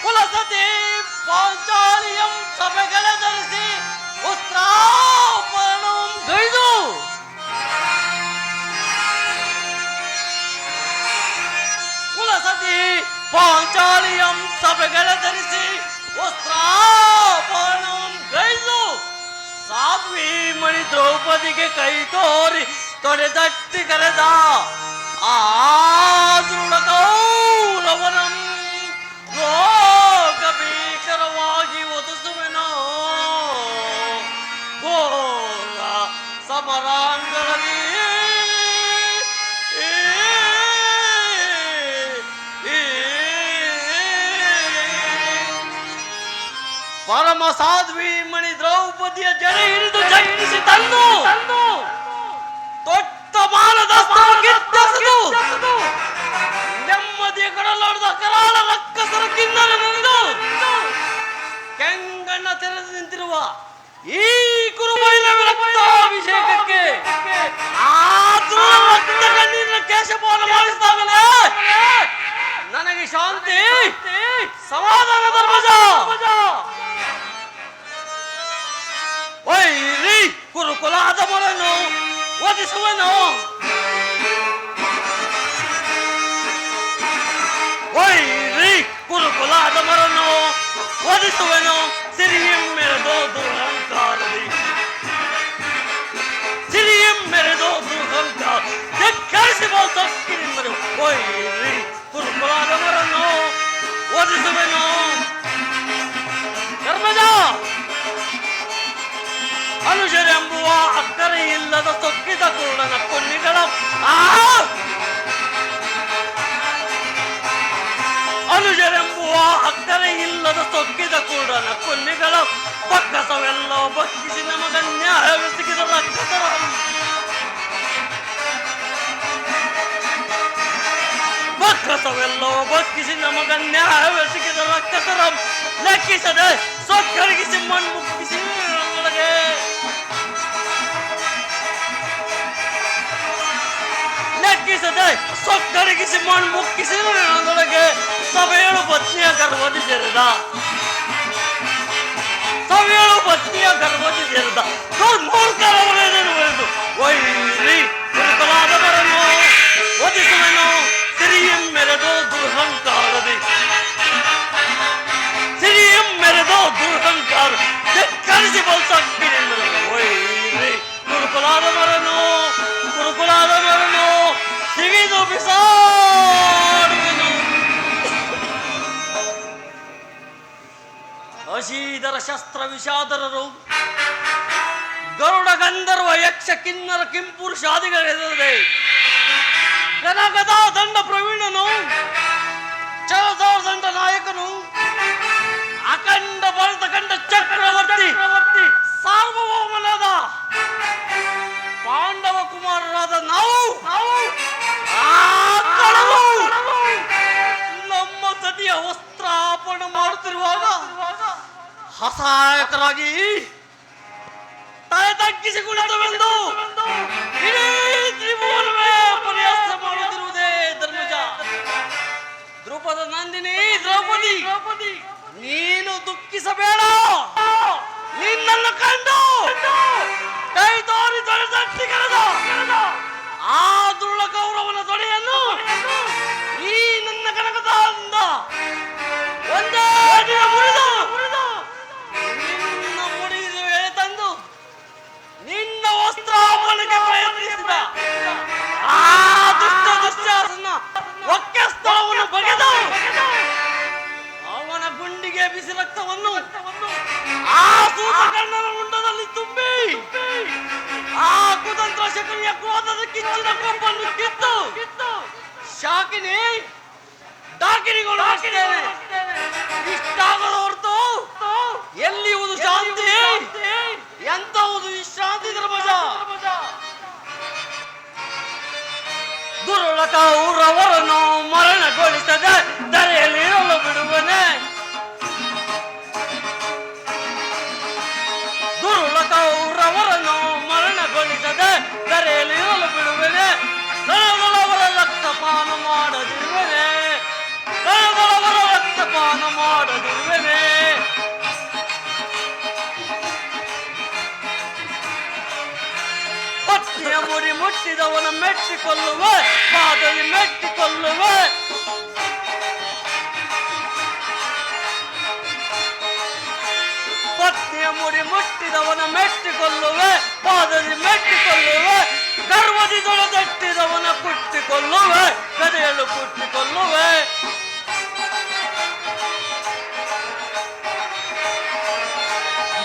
ಕುಲಸತಿ ಪಾಂಚಾಲಿಯಂ ಸಭೆಗಳ ಧರಿಸಿ ಉಸ್ತ್ರಾಪರಣಂ ಗೈದು ಕುಲಸತಿ ಪಾಂಚಾಲಿಯಂ ಸಭೆಗಳ ಧರಿಸಿ ವಸ್ತ್ರಾಪರಣಂ ಗೈದು ಸಾಧ್ವಿ ಮಣಿ ದ್ರೌಪದಿಗೆ ಕೈ ತೋರಿ ತೊಡೆದಟ್ಟಿ ಕರೆದ ಆ ದೃಢ ಕೌರವನಂ ಲೋಕ ಭೀಕರವಾಗಿ ಒದಿಸುವೆನೋ ಘೋರ ಸಮರಾಂಗಣದಲ್ಲಿ ಪರಮ ಸಾಧ್ವಿ ಮಣಿ ದ್ರೌಪದಿಯ ಜಡೆ ಹಿಡಿದು ಜಗ್ಗಿಸಿ ತಂದು ತೊಟ್ಟ ಮಾನದ ನೆಮ್ಮದಿಯ ಕಡಲಾಡದ ಕರಾಳ ರಕ್ಕಸರ ಕಿನ್ನರ ನೆನೆದು ಕೆಂಗಣ್ಣ ತೆರೆದು ನಿಂತಿರುವ ಈ ಕುರುಬೈರವ ರಕ್ತಾಭಿಷೇಕಕ್ಕೆ ಆ ರಕ್ತ ಕಣ್ಣೀರಿನ ಕೇಶಪಾನ ಮಾಡಿಸ್ತಾಗಲೇ ನನಗೆ ಶಾಂತಿ ಸಮಾಧಾನ ಧರ್ಮಜ. ವೈರಿ ಕುರುಕುಲಾದವರನ್ನು ವಧಿಸುವನು, ವೈರಿ ಕುರುಕುಲಾದವರನ್ನು ವಧಿಸುವನು. ಸಿರಿಯೆಮ್ಮೆರೆದೋ ದುರಹಂಕಾರದಿ, ಸಿರಿಯೆಮ್ಮೆರೆದೋ ದುರಹಂಕಾರ ಧಿಕ್ಕರಿಸಿ ಸಕ್ಕಿನಿಂದರು ವೈರಿ ಕುರುಕುಲಾದವರನ್ನು ವಧಿಸುವೆನು. ಧರ್ಮಜ, ಅನುಜರೆಂಬುವ ಅಕ್ಕರೆ ಇಲ್ಲದ ಸೊಕ್ಕಿದ ಕುರುಡನ ಕೊನ್ನಿಗಳ ಬೇಕಾದ ಸೊಕ್ಕಿದ ಕೂಡ ಕುನ್ನಿಗಳ ಬಕ್ಕಸವೆಲ್ಲೋ ಬಕ್ಕಿಸಿ ನಮಗ ನ್ಯಾಯವೆಸಗಿದ ರಕ್ಕಸರ ಬಕ್ಕಸವೆಲ್ಲೋ ಬಕ್ಕಿಸಿ ನಮಗ ನ್ಯಾಯವೆಸಗಿದ ರಕ್ಕಸರ ಲೆಕ್ಕಿಸದೆ ಸೊಕ್ಕರಿಗಿಸಿ ಮಣ್ಣು ಮುಕ್ಕಿಸಿ ನಮ್ಮೊಳಗೆ ಲೆಕ್ಕಿಸದೆ ಸೊಕ್ಕರಿಗಿಸಿ ಮಣ್ಣು ಮುಕ್ಕಿಸಿ ನನ್ನೊಳಗೆ ಸಭೆಯಳು ಪತ್ನಿಯ ಗರ್ಭದಿ ಸೇರಿದ ಸಭೆಯಳು ಪತ್ನಿಯ ಗರ್ಭದಿ ಸೇರಿದ ದುರ್ಮೂರ್ಖರವರೇನನ್ನು ಬರೆದು ವೈರಿ ದುರ್ಬಲಾದವರನ್ನು ವಧಿಸುವನು ಸಿರಿಯಂ ಮೆರೆದೋ ದುರ್ಹಂಕಾರದಿ ಸಿರಿಯಂ ಮೆರೆದೋ ದುರ್ಹಂಕಾರ ಧಿಕ್ಕರಿಸಿ ಬಲ್ಸಕ್ಕಿನಿಂದ ವೈರಿ ಕುರುಕುಲಾದವರನ್ನು ಸಿಗಿದು ಬಿಸಾಡುವೆನು ಅಶೀಧರ ಶಸ್ತ್ರ ವಿಷಾದರರು ಗರುಡ ಗಂಧರ್ವ ಯಕ್ಷ ಕಿನ್ನರ ಕಿಂಪುರುಷಾದಿಗಳೆದರದೆ ಗದಗದ ದಂಡ ಪ್ರವೀಣನು ಚಲಸಾರ ದಂಡ ನಾಯಕನು ಅಖಂಡ ಭರತ ಕಂಡ ಚಕ್ರವರ್ತಿ ಸಾರ್ವಭೌಮನಾದ ಪಾಂಡವ ಕುಮಾರರಾದ ನಾವು ನಮ್ಮ ಸತಿಯ ವಸ್ತ್ರಾಪಣ ಮಾಡುತ್ತಿರುವಾಗ ಅಸಹಾಯಕರಾಗಿ ತಲೆ ತಗ್ಗಿಸಿ ಕುಳಿತವೆಂದು ಇಡೀ ತ್ರಿಭುವನವೇ ಪರಿಹಾಸ ಮಾಡುತ್ತಿರುವುದೇ ಧರ್ಮಜ. ದ್ರುಪದ ನಂದಿನಿ ದ್ರೌಪದಿ ನೀನು ದುಃಖಿಸಬೇಡ. ನಿನ್ನನ್ನು ಕಂಡು ಕೈ ತೋರಿ ತೊಡೆದಟ್ಟಿ ಕರೆದ ಆ ದುರುಳ ಕೌರವನ ತೊಡೆಯನ್ನು ಈ ನನ್ನ ಕನಕದ ಅಂದ ಒಂದೇ ದಿನ ಮುರಿದು ನಿನ್ನ ಮುಡಿದು ಎಳೆ ತಂದು ನಿನ್ನ ವಸ್ತ್ರಾಪಣಕ್ಕೆ ಪ್ರಯತ್ನಿಸಿದ ಆ ದುಷ್ಟ ದುಶ್ಯಾಸನ ಒಕ್ಕೆ ಸ್ಥಳವನ್ನು ಬಗೆದು ಅವನ ಗುಂಡಿಗೆ ಬಿಸಿ ರಕ್ತವನ್ನು ಆ ಸೂತಕರ್ಣನ ಮುಂಡದಲ್ಲಿ ತುಂಬಿ ಆ ಕುತಂತ್ರ ಶಕುನಿಯ ಕ್ರೋಧದ ಕಿಚ್ಚಿನ ಕೊಂಬನ್ನು ಕಿತ್ತು ಶಾಕಿನಿ ಡಾಕಿನಿಗಳು ಹಾಕಿದ್ದೇನೆ. ಇಷ್ಟಾಗದ ಹೊರತು ಎಲ್ಲಿಯುವುದು ಶಾಂತಿ, ಎಂತವುದು ವಿಶ್ರಾಂತಿ ಧರ್ಮಜ. ದುರುಳ ಕೌರವರನ್ನು ಮರಣಗೊಳಿಸದೆ ಧರೆಯಲ್ಲಿ ಇರಲು ಬಿಡುವನೆ. ದುರುಳ ಕೌರವರನ್ನು ಮರಣಗೊಳಿಸದೆ ಧರೆಯಲ್ಲಿ ಇರಲು ಬಿಡುವನೆ. ದಳದಳವರ ರಕ್ತಪಾನ ಮಾಡದಿರುವನೆ. ದಳದಳವರ ರಕ್ತಪಾನ ಮಾಡದಿರುವನೆ. ಪತ್ನಿಯ ಮುಡಿ ಮುಟ್ಟಿದವನ ಮೆಟ್ಟಿಕೊಳ್ಳುವೆ, ಪಾದಲಿ ಮೆಟ್ಟಿಕೊಳ್ಳುವೆ. ಪತ್ನಿಯ ಮುಡಿ ಮುಟ್ಟಿದವನ ಮೆಟ್ಟಿಕೊಳ್ಳುವೆ, ಪಾದಲಿ ಮೆಟ್ಟಿಕೊಳ್ಳುವೆ. ಗರ್ವದಿ ದೊಳೆದಟ್ಟಿದವನ ಕುಟ್ಟಿಕೊಳ್ಳುವೆ, ಗದೆಯಲು ಕುಟ್ಟಿಕೊಳ್ಳುವೆ.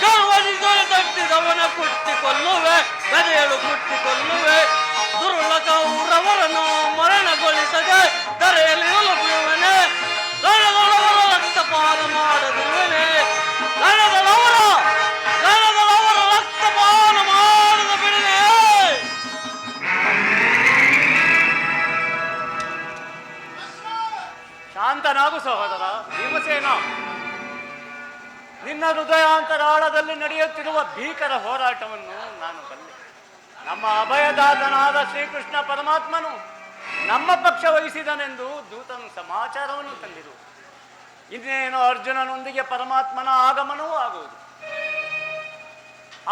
ಗರ್ವದಿ ದೊಳೆದಟ್ಟಿದವನ ಕುಟ್ಟಿಕೊಳ್ಳುವೆ, ಗದೆಯಲು ಕುಟ್ಟಿಕೊಳ್ಳುವೆ. ದುರುಳ ಕೌರವರನ್ನು ಮರಣಗೊಳಿಸದೆ ಧರೆಯಲ್ಲಿ ಬಿಡುವನೆ. ರಣದೊಳವರ ರಕ್ತಪಾನ ಮಾಡದಿರುವನೆ. ರಣದೊಳವರ ರಕ್ತಪಾನ ಮಾಡದ ಬಿಡನೆ. ಶಾಂತನಾಗು ಸಹೋದರ ಭೀಮಸೇನ. ನಿನ್ನ ಹೃದಯಾಂತರಾಳದಲ್ಲಿ ನಡೆಯುತ್ತಿರುವ ಭೀಕರ ಹೋರಾಟವನ್ನು ನಾನು ಬಲ್ಲೆ. ನಮ್ಮ ಅಭಯದಾತನಾದ ಶ್ರೀಕೃಷ್ಣ ಪರಮಾತ್ಮನು ನಮ್ಮ ಪಕ್ಷ ವಹಿಸಿದನೆಂದು ದೂತನು ಸಮಾಚಾರವನ್ನು ತಂದಿರು. ಇನ್ನೇನು ಅರ್ಜುನನೊಂದಿಗೆ ಪರಮಾತ್ಮನ ಆಗಮನವೂ ಆಗುವುದು.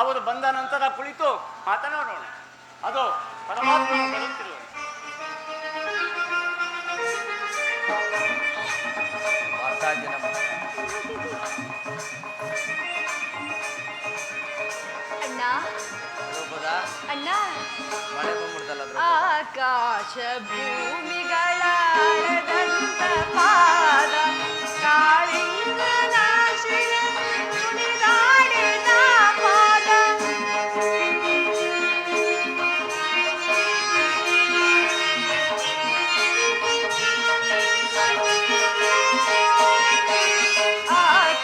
ಅವರು ಬಂದ ನಂತರ ಕುಳಿತು ಮಾತನಾಡೋಣ. ಅದು ಪರಮಾತ್ಮನು ಬರುತ್ತಿರುವುದು. ಅಣ್ಣ ಅಣ್ಣ ಮಳೆ ಬಂದ್ಬಿಡ್ತಲ್ಲ ಆಕಾಶ ಭೂಮಿಗಳ ಪಾದ ಕಾಳಿಂಗ ನಾಶಿಯ ಕುಣಿದಾಡಿದ ಪಾದ. ಆಕಾಶ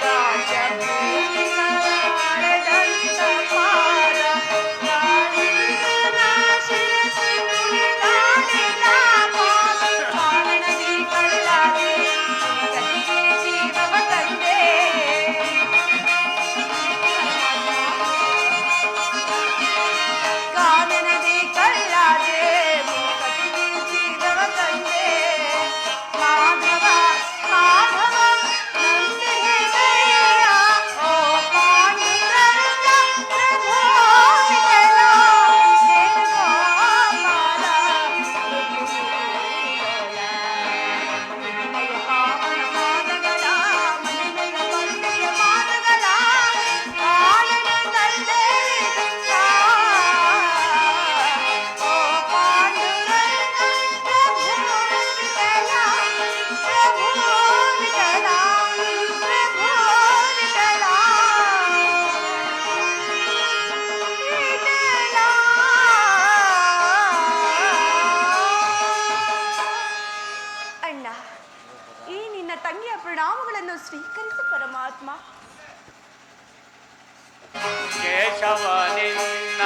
ಕೇಶವನಿನ್ನ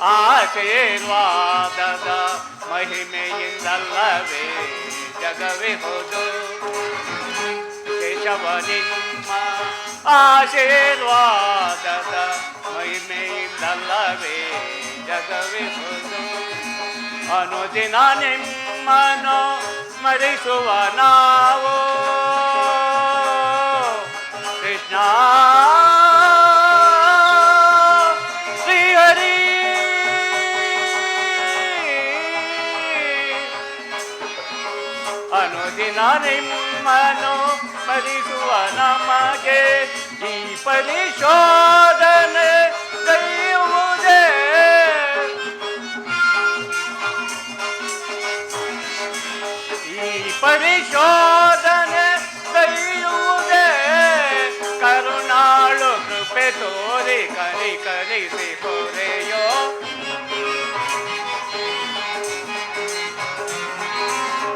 ಆಶೀರ್ವಾದದ ಮಹಿಮೆಯಿಂದಲ್ಲವೇ ಜಗವಿಹುದು. ಕೇಶವನಿನ್ನ ಆಶೀರ್ವಾದದ ಮಹಿಮೆಯಿಂದಲ್ಲವೇ ಜಗವಿಹುದು. ಅನುದಿನ ನಿಮ್ಮನ್ನು ಸ್ಮರಿಸುವ ನಾವು ಕೃಷ್ಣ ಶ್ರೀಹರಿ. ಅನುದಿನ ನಿಮ್ಮನ್ನು ಸ್ಮರಿಸುವ ನಮಗೆ ಈ ಪರಿಶೋಧನೆ ದೈವುದೇ. ಈ ಪರಿಶೋಧನೆ ದೈವುದೇ. ಕರುಣಾಳು ಕೃಪೆ ತೋರಿ ಕನಿಕರಿಸಿ ಪೊರೆಯೋ.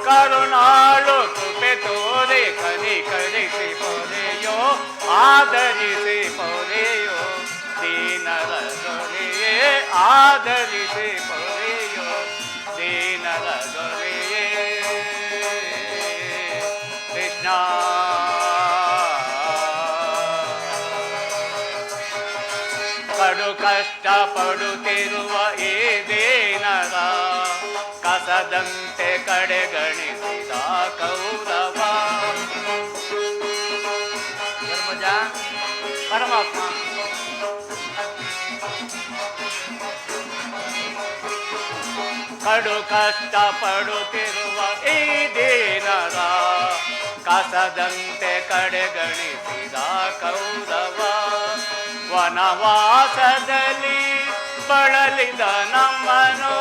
ಕರುಣಾಳು ಕೃಪೆ ತೋರಿ ಕನಿಕರಿಸಿ ಪೊರೆಯೋ. ಆದರಿಸಿ ಪೊರೆಯೋ ದೀನರ ದೊರೆಯೇ. ಆದರಿಸಿ ಪೊರೆಯೋ ದೀನರ ದೊರೆಯೇ. ಕೃಷ್ಣ ಕಡು ಕಷ್ಟ ಪಡುತ್ತಿರುವ ಈ ದೀನರ ಕಸದಂತೆ ಕಡೆಗಣಿಸಿದ ಕೌರವ. ಧರ್ಮಜ, ಪರಮಾತ್ಮ ಕಡು ಕಷ್ಟ ಪಡುತ್ತಿರುವ ಈ ದೀನರ ಕಸದಂತೆ ಕಡೆಗಣಿಸಿದ ಕೌರವ. ವನವಾಸದಲ್ಲಿ ಬಳಲಿದ ನಮ್ಮನು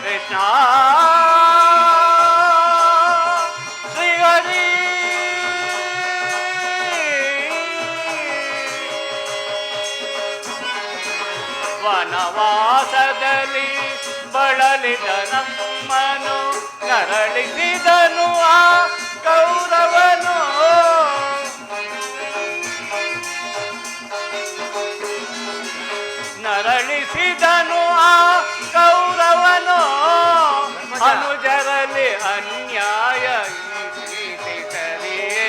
ಕೃಷ್ಣ ಶ್ರೀಹರಿ. ವನವಾಸದಲ್ಲಿ ಬಳಲಿದ ನಮ್ಮನು ನರಳಿಸಿದನು ಆ ಕೌರವನು. ನರಳಿಸಿದನು ಆ ಕೌರವನು. ಅನುಜರಲ್ಲಿ ಅನ್ಯಾಯ ಸರಿಯೇ.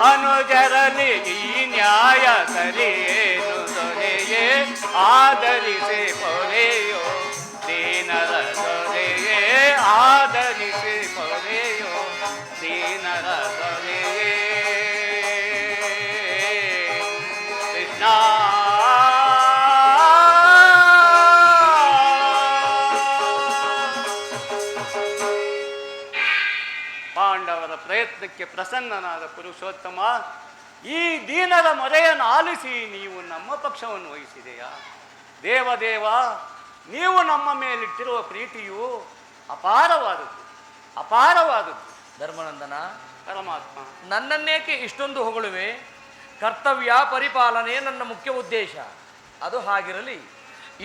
ಅನುಜರಲ್ಲಿ ಈ ನ್ಯಾಯ ಸರಿಯೇನು ದೊರೆಯೇ. ಆದರಿಸಿ ಪೊರೆಯೋ ದೀನರ ದೊರೆಯೇ. ಆದರಿಸಿ ಪೊರೆಯೋ ದೀನರ ದೊರೆಯೇ. ಕೃಷ್ಣ ಪಾಂಡವರ ಪ್ರಯತ್ನಕ್ಕೆ ಪ್ರಸನ್ನನಾದ ಪುರುಷೋತ್ತಮ, ಈ ದೀನರ ಮೊರೆಯನ್ನು ಆಲಿಸಿ ನೀವು ನಮ್ಮ ಪಕ್ಷವನ್ನು ವಹಿಸಿದೆಯಾ? ದೇವದೇವ, ನೀವು ನಮ್ಮ ಮೇಲಿಟ್ಟಿರುವ ಪ್ರೀತಿಯು ಅಪಾರವಾದದ್ದು, ಅಪಾರವಾದದ್ದು. ಧರ್ಮನಂದನ, ಪರಮಾತ್ಮ ನನ್ನನ್ನೇಕೆ ಇಷ್ಟೊಂದು ಹೊಗಳುವೆ? ಕರ್ತವ್ಯ ಪರಿಪಾಲನೆ ನನ್ನ ಮುಖ್ಯ ಉದ್ದೇಶ. ಅದು ಹಾಗಿರಲಿ,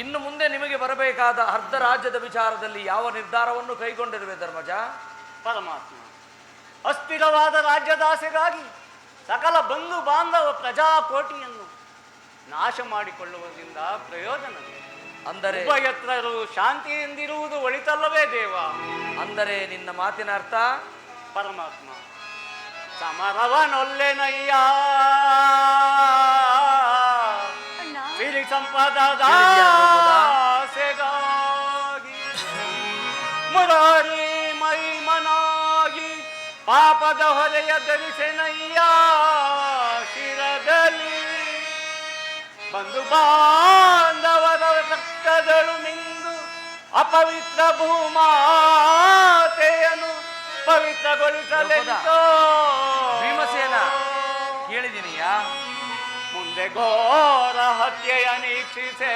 ಇನ್ನು ಮುಂದೆ ನಿಮಗೆ ಬರಬೇಕಾದ ಅರ್ಧ ರಾಜ್ಯದ ವಿಚಾರದಲ್ಲಿ ಯಾವ ನಿರ್ಧಾರವನ್ನು ಕೈಗೊಂಡಿರುವೆ ಧರ್ಮಜ? ಪರಮಾತ್ಮ, ಅಸ್ಥಿರವಾದ ರಾಜ್ಯದಾಸೆಗಾಗಿ ಸಕಲ ಬಂಧು ಬಾಂಧವ ಪ್ರಜಾಕೋಟಿಯನ್ನು ನಾಶ ಮಾಡಿಕೊಳ್ಳುವುದರಿಂದ ಪ್ರಯೋಜನವಿದೆ. ಅಂದರೆ ಉಭಯತ್ರರು ಶಾಂತಿಯಿಂದಿರುವುದು ಒಳಿತಲ್ಲವೇ ದೇವ? ಅಂದರೆ ನಿನ್ನ ಮಾತಿನ ಅರ್ಥ? ಪರಮಾತ್ಮ, ಸಮರವನೊಲ್ಲೆನಯ್ಯ ಅಣ್ಣ ಸಿರಿ ಸಂಪದದ ಆಸೆಗಾಗಿ. ಮುರಾರಿ ಮೈಮನಾಗಿ ಪಾಪದ ಹೊರೆಯ ಧರಿಸೆನಯ್ಯ ಶಿರದಲ್ಲಿ. ಬಂಧು ಬಾಂಧವರ ರಕ್ತದಳು ಮಿಂದು ಅಪವಿತ್ರ ಭೂಮಾತೆಯನ್ನು ಪವಿತ್ರಗೊಳಿಸಲೆಂತೋ. ಭೀಮಸೇನ, ಕೇಳಿದೀನಿಯಾ? ಮುಂದೆ ಘೋರ ಹತ್ಯೆಯ ನೀಕ್ಷಿಸೆ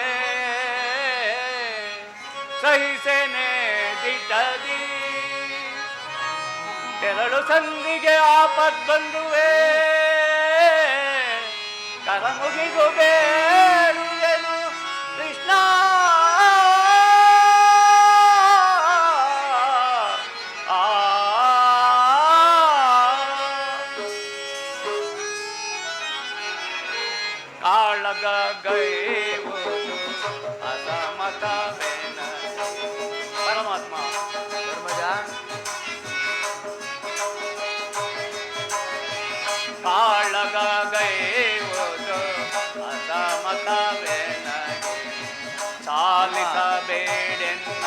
ಸಹಿಸೇನೆ ದಿಟ್ಟದಿ. ಎರಡು ಸಂಧಿಗೆ ಆಪತ್ ಬಂದುವೆ ಕರಮುಗಿದು ಬೇಡುವೆನು ಕೃಷ್ಣ. ಕಾಳಗೈವುದು ಅಸಮತವೇನ ಪರಮಾತ್ಮ. ಧರ್ಮಜ ಕಾಳಗೈವುದು ಅಸಮತವೇನ ಚಾಲಿಸಬೇಡೆನ್ನ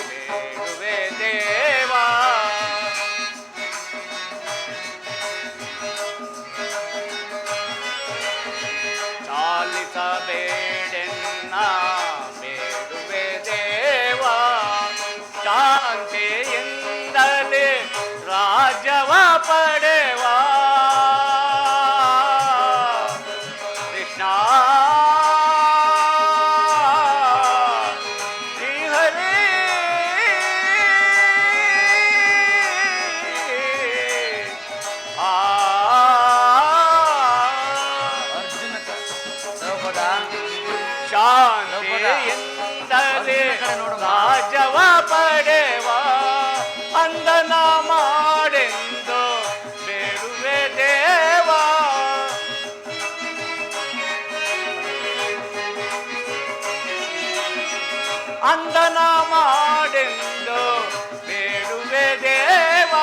ಬೇಡುವೆ ದೇವಾ. ಚಾಲಿಸಬೇಡೆನ್ನ ಬೇಡುವೆ ದೇವಾ. ಶಾಂತಿಯಿಂದಲೇ ರಾಜ್ಯವ ಪಡೆವಾ ಕೃಷ್ಣ. ಶ್ರೀಹರಿ ಅರ್ಜುನ ದ್ರೌಪದ ಶಾಂತಿಯಿಂದಲೇ ರಾಜವ ಪಡೆವ ಅಂದನ ಮಾಡೆಂದು ಬೇಡುವೆ ದೇವ. ಅಂದನ ಮಾಡೆಂದು ಬೇಡುವೆ ದೇವ.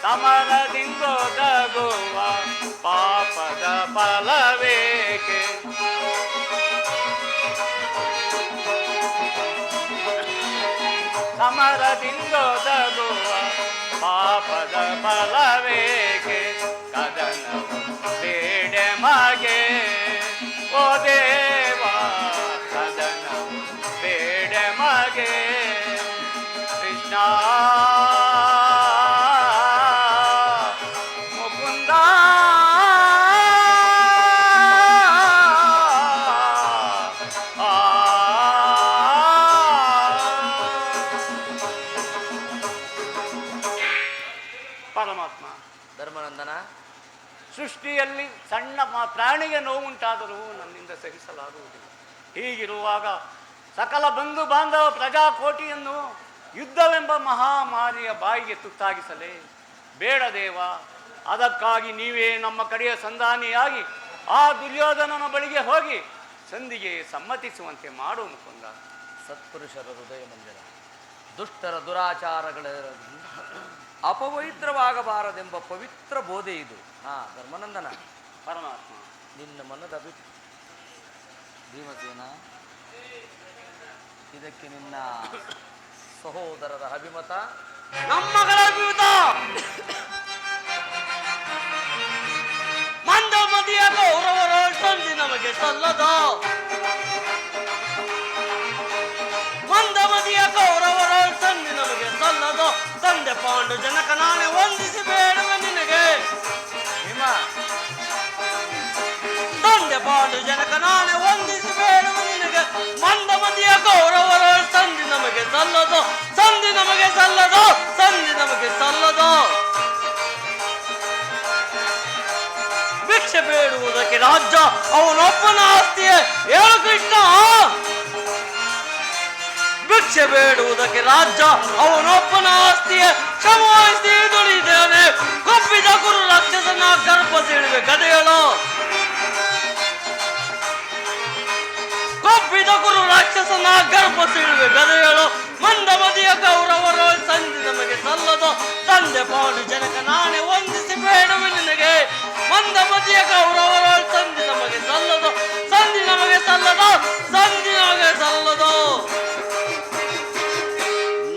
ಸಮರದಿಂದೊದಗುವ ಪಾಪದ ಫಲವೇಕೆ ಸಮರದಿಂದೊದಗುವ ಪಾಪದ ಫಲವೇಕೆ ಕದನವು ಬೇಡೆ ಮಗೆ ಓ ದೇವ. ಕದನವು ಬೇಡೆ ಮಗೆ ಕೃಷ್ಣ ಮುಕುಂದ. ಪರಮಾತ್ಮ ಧರ್ಮನಂದನ ಸೃಷ್ಟಿಯಲ್ಲಿ ಸಣ್ಣ ಪ್ರಾಣಿಗೆ ನೋವುಂಟಾದರೂ ನನ್ನಿಂದ ಸಹಿಸಲಾಗುವುದಿಲ್ಲ. ಹೀಗಿರುವಾಗ ಸಕಲ ಬಂಧು ಬಾಂಧವ ಪ್ರಜಾಕೋಟಿಯನ್ನು ಯುದ್ಧವೆಂಬ ಮಹಾಮಾರಿಯ ಬಾಯಿಗೆ ತುತ್ತಾಗಿಸಲೇ ಬೇಡ ದೇವ. ಅದಕ್ಕಾಗಿ ನೀವೇ ನಮ್ಮ ಕಡೆಯ ಸಂಧಾನಿಯಾಗಿ ಆ ದುರ್ಯೋಧನನ ಬಳಿಗೆ ಹೋಗಿ ಸಂಧಿಗೆ ಸಮ್ಮತಿಸುವಂತೆ ಮಾಡು ಮುಕುಂದ. ಸತ್ಪುರುಷರ ಹೃದಯ ಮಂದಿರ ದುಷ್ಟರ ದುರಾಚಾರಗಳ ಅಪವಿತ್ರವಾಗಬಾರದೆಂಬ ಪವಿತ್ರ ಬೋಧೆ ಇದು. ಧರ್ಮನಂದನ ಪರಮಾತ್ಮ ನಿನ್ನ ಮನದ ಭೀಮಸೇನ, ಇದಕ್ಕೆ ನಿನ್ನ ಸಹೋದರರ ಅಭಿಮತ? ನಮ್ಮಗಳ ಅಭಿಮತ ಮಂದ ಮದಿಯ ಗೌರವರ ಸಂಧಿ ನಮಗೆ ಸಲ್ಲದ. ಮಂದ ಮದಿಯ ಗೌರವರ ಸಂಧಿ ನಮಗೆ ಸಲ್ಲದ. ತಂದೆ ಪಾಂಡು ಜನಕ ನಾನೇ ವಂದಿಸಿ ಬೇಡುವೆ ನಿನಗೆ. ತಂದೆ ಪಾಂಡು ಜನಕ ನಾನೇ ವಂದಿಸಿ ಬೇಡುವೆ ನಿನಗೆ. ಮಂದ ಮದಿಯ ಗೌರವರ ಸಂಧಿ ನಮಗೆ ಸಲ್ಲದು. ಸಂಧಿ ನಮಗೆ ಸಲ್ಲದು. ಸಂಧಿ ನಮಗೆ ಸಲ್ಲದು. ಭಿಕ್ಷೆ ಬೇಡುವುದಕ್ಕೆ ರಾಜ್ಯ ಅವನೊಬ್ಬನ ಆಸ್ತಿಯೇ ಹೇಳು ಕೃಷ್ಣ. ಭಿಕ್ಷೆ ಬೇಡುವುದಕ್ಕೆ ರಾಜ್ಯ ಅವನೊಬ್ಬನ ಆಸ್ತಿಯೇ ಶ್ರಮವಹಿಸಿ ದುಡಿದೇನೆ. ಕೊಪ್ಪಿದ ಗುರು ರಾಕ್ಷಸನ ಗರ್ಭ ಸೀಳುವೆ ಗದೆಯಳು. ಕೊಪ್ಪಿದ ಗುರು ರಾಕ್ಷಸನ ಗರ್ಭ ಸೀಳುವೆ ಗದೆಯಳು. ಮಂದ ಮದಿಯ ಗೌರವರ ಸಂಧಿ ನಮಗೆ ಸಲ್ಲದು. ತಂದೆ ಪಾಂಡು ಜನಕ ನಾನೇ ವಂದಿಸಿ ಬೇಡುವೆ ನಿನಗೆ. ಮಂದ ಮದಿಯ ಗೌರವರ ಸಂಧಿ ನಮಗೆ ಸಲ್ಲದು. ಸಂಧಿ ನಮಗೆ ಸಲ್ಲದು. ಸಂಧಿ ನಮಗೆ ಸಲ್ಲದು.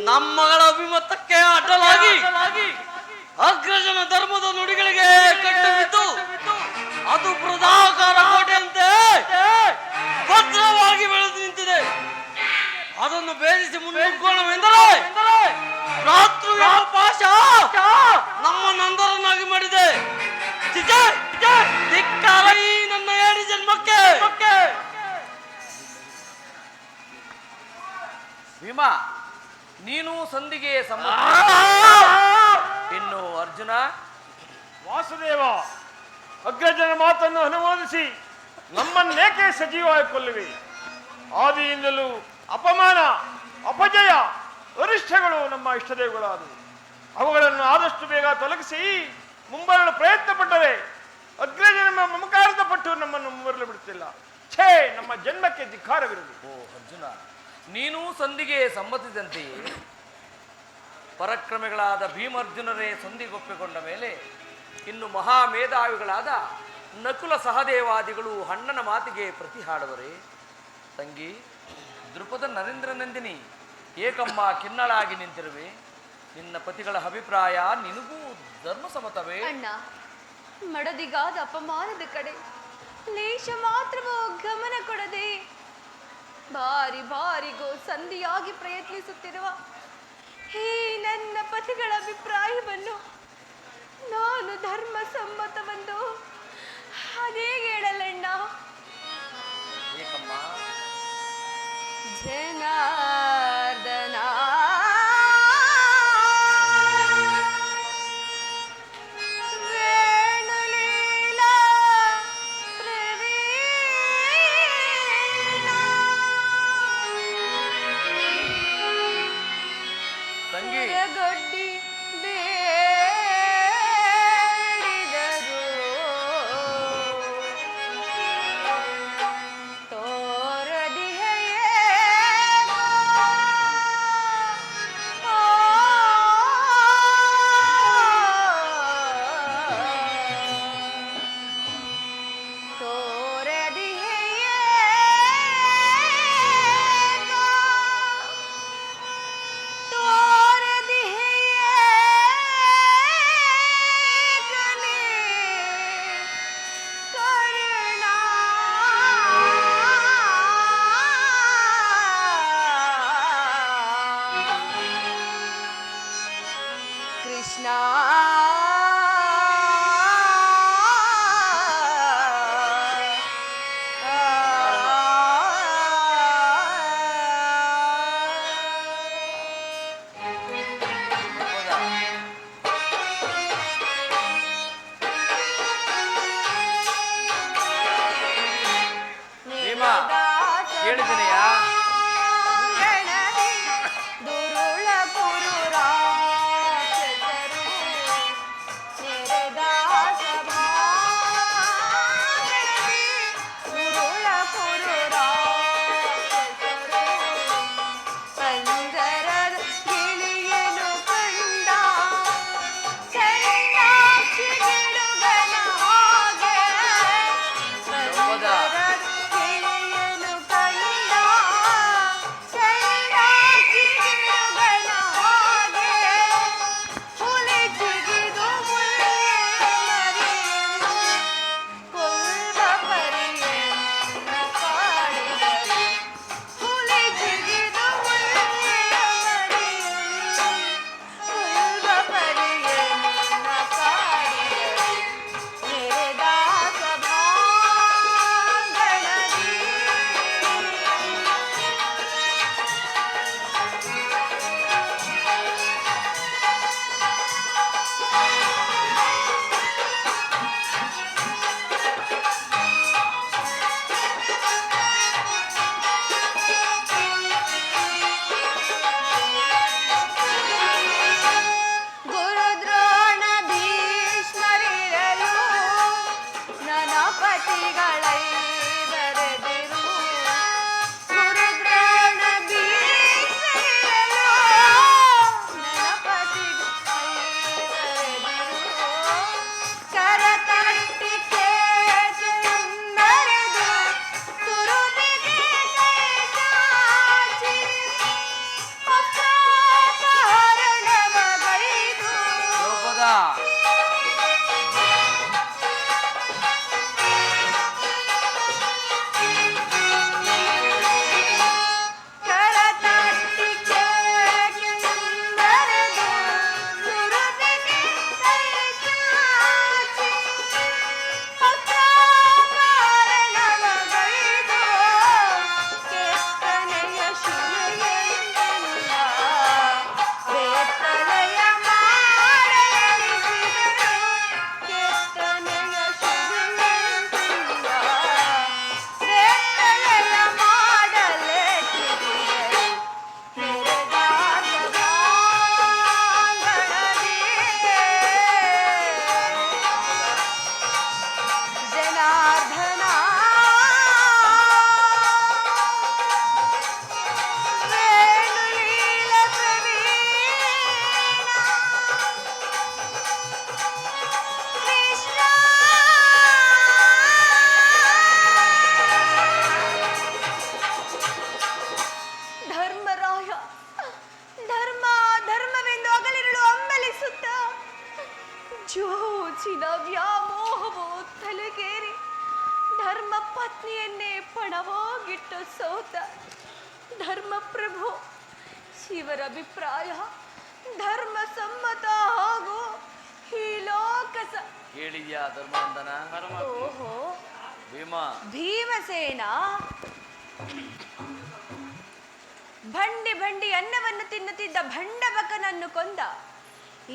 ನಮ್ಮಗಳ ಅಭಿಮತಕ್ಕೆ ಅಡ್ಡಲಾಗಿ ಅಗ್ರಜನ ಧರ್ಮದ ನುಡಿಗಳಿಗೆ ಕಟ್ಟು ಬಿದ್ದು ಅದು ಬೃಹದಾಕಾರ ಕೋಟೆಯಂತೆ ಭದ್ರವಾಗಿ ಬೆಳೆದು ನಿಂತಿದೆ. ಅದನ್ನು ಭೇದಿಸಿ ಮುನ್ನುಗ್ಗೋಣವೆಂದರೆ ರಾತ್ರಿ ಪಾಶ ನಮ್ಮನ್ನಂದರನ್ನಾಗಿ ಮಾಡಿದೆ. ಧಿಕ್ಕಾರ ಈ ನನ್ನ 7 ಜನ್ಮಕ್ಕೆ. ಭೀಮ, ನೀನು ಸಂಧಿಗೆ ಸಮ್ಮತ. ಇನ್ನು ಅರ್ಜುನ? ವಾಸುದೇವ, ಅಗ್ರಜನ ಮಾತನ್ನು ಅನುಮೋದಿಸಿ ನಮ್ಮನ್ನೇಕೆ ಸಜೀವವಾಗಿ ಕೊಲ್ಲುವೆ? ಆದಿಯಿಂದಲೂ ಅಪಮಾನ, ಅಪಜಯ, ಅರಿಷ್ಟಗಳು ನಮ್ಮ ಇಷ್ಟದೇವಗಳಾದವು. ಅವುಗಳನ್ನು ಆದಷ್ಟು ಬೇಗ ತೊಲಗಿಸಿ ಮುಂಬರಲು ಪ್ರಯತ್ನ ಪಟ್ಟರೆ ಅಗ್ರಜನ್ಮ ಮಮಕಾರದ ಪಟ್ಟು ನಮ್ಮನ್ನು ಮರಲು ಬಿಡುತ್ತಿಲ್ಲ. ಛೇ, ನಮ್ಮ ಜನ್ಮಕ್ಕೆ ಧಿಕ್ಕಾರವಿರಲಿ. ಓ ಅರ್ಜುನ, ನೀನೂ ಸಂಧಿಗೆ ಸಮ್ಮತಿಸಿದಂತೆಯೇ ಪರಕ್ರಮಿಗಳಾದ ಭೀಮಾರ್ಜುನರೇ ಸಂಧಿಗೊಪ್ಪಿಕೊಂಡ ಮೇಲೆ ಇನ್ನು ಮಹಾಮೇಧಾವಿಗಳಾದ ನಕುಲ ಸಹದೇವಾದಿಗಳು ಅಣ್ಣನ ಮಾತಿಗೆ ಪ್ರತಿ ಹಾಡುವರೆ. ತಂಗಿ ದೃಪದ ನರೇಂದ್ರ ನಂದಿನಿ, ಏಕಮ್ಮ ಕಿನ್ನಳಾಗಿ ನಿಂತಿರುವೆ. ನಿನ್ನ ಪತಿಗಳ ಅಭಿಪ್ರಾಯ ನಿನಗೂ ಧರ್ಮಸಮ್ಮತವೇ? ಅಣ್ಣ, ಮಡದಿಗಾದ ಅಪಮಾನದ ಕಡೆ ಲೇಷ ಮಾತ್ರವೂ ಗಮನ ಕೊಡದೆ ಬಾರಿ ಬಾರಿಗೂ ಸಂಧಿಯಾಗಿ ಪ್ರಯತ್ನಿಸುತ್ತಿರುವ ಈ ನನ್ನ ಪತಿಗಳ ಅಭಿಪ್ರಾಯವನ್ನು ನಾನು ಧರ್ಮ ಸಮ್ಮತವೆಂದು ಅದೇಗೆ ಹೇಳಲಣ್ಣ? ಏಕಮ್ಮ, ಜನಾರ್ದನ ವೇಣುಲೀಲಾ ಪ್ರವೀಣ ತಂಗಿ ಗೊಡ್ಡಿ ಬೇಡಿದರು ತೋರದಿಹೆಯೇ ತೋರದಿಹೆಯೇ ತೋರದಿಹೆಯೇ ಕಣೆ ಕರುಣ ಕೃಷ್ಣ ಭೀಮಾ, ಕೇಳಿದೀನಿಯಾ? ಗಣದಿ ದುರುಳ ಪುರುರಾಕ್ಷಸರು ನೆರೆದಾಸ ಭಾಗಣದಿ ದುರುಳ ಪುರುರಾಕ್ಷಸರು ಅಂದರದ ಗಿಳಿಯನು ಕಂಡ ಚಂದಾಕ್ಷಿ ಗಿಡುಗನ ಹಾಗೆ ಅಂದರದ ಗಿಳಿಯನು ಕಂಡ ಚಂದಾಕ್ಷಿ ಗಿಡುಗನ ಹಾಗೆ ಹುಲಿ ಚಿಗಿದು ಮುಳ್ಳೆ ಮರಿಯನ್ನು ಕೊಲ್ಲ ಪರಿಯನ್ನ ಕಾಡಿದರು. ಹುಲಿ ಚಿಗಿದು ಮುಳ್ಳೆ ಮರಿಯನ್ನು ಕೊಲ್ಲ ಪರಿಯನ್ನ ಕಾಡಿದರು. ನೆರೆದಾಸ ಭಾಗಣದಿ ಗುರುದ್ರೋಣ ಭೀಷ್ಮರಿರಲು ನನ್ನ ಪತಿಗಳೈ ಬರೆದಿರು. ಗುರುದ್ರೋಣ ಭೀಷ್ಮರಿರಲು ನನ್ನ ಪತಿಗಳೈ ಬರೆದಿರು. ಕರತಟ್ಟಿ ಕೇಕೆಂದರೆದು ತುರುವಿಗೆ ಕೈ ಚಾಚಿ ಅಪ್ರಾಪಹರಣವಗೈದು ದ್ರೌಪದ, ಕರತಟ್ಟಿ ಕೇಕೆಂದರೆದು ತುರುವಿಗೆ ಕೈ ಚಾಚಿ ಅಪ್ರಾಪಹರಣವಗೈದು ಕೆತ್ತನೆಯ ಶಿಲೆಯೆಂದೆಲ್ಲ ಬೇತ್ತಲೆಯ ಮಾಡಲಿಸಿ ಜೋಚಿನ ವ್ಯಾಮೋಹವು ತಲೆಗೇರಿ ಧರ್ಮ ಪತ್ನಿಯನ್ನೇ ಪಣವಾಗಿಟ್ಟು ಸೋತ ಧರ್ಮಪ್ರಭು ಶಿವರ ಅಭಿಪ್ರಾಯ ಧರ್ಮ ಸಮ್ಮತ ಹಾಗೂ ಈ ಲೋಕಸ ಕೇಳಿದ್ಯಾ ಧರ್ಮವಂದನ? ಓಹೋ ಭೀಮ ಭೀಮಸೇನ ಬಂಡಿ ಬಂಡಿ ಅನ್ನವನ್ನು ತಿನ್ನುತ್ತಿದ್ದ ಭಂಡಬಕನನ್ನು ಕೊಂದ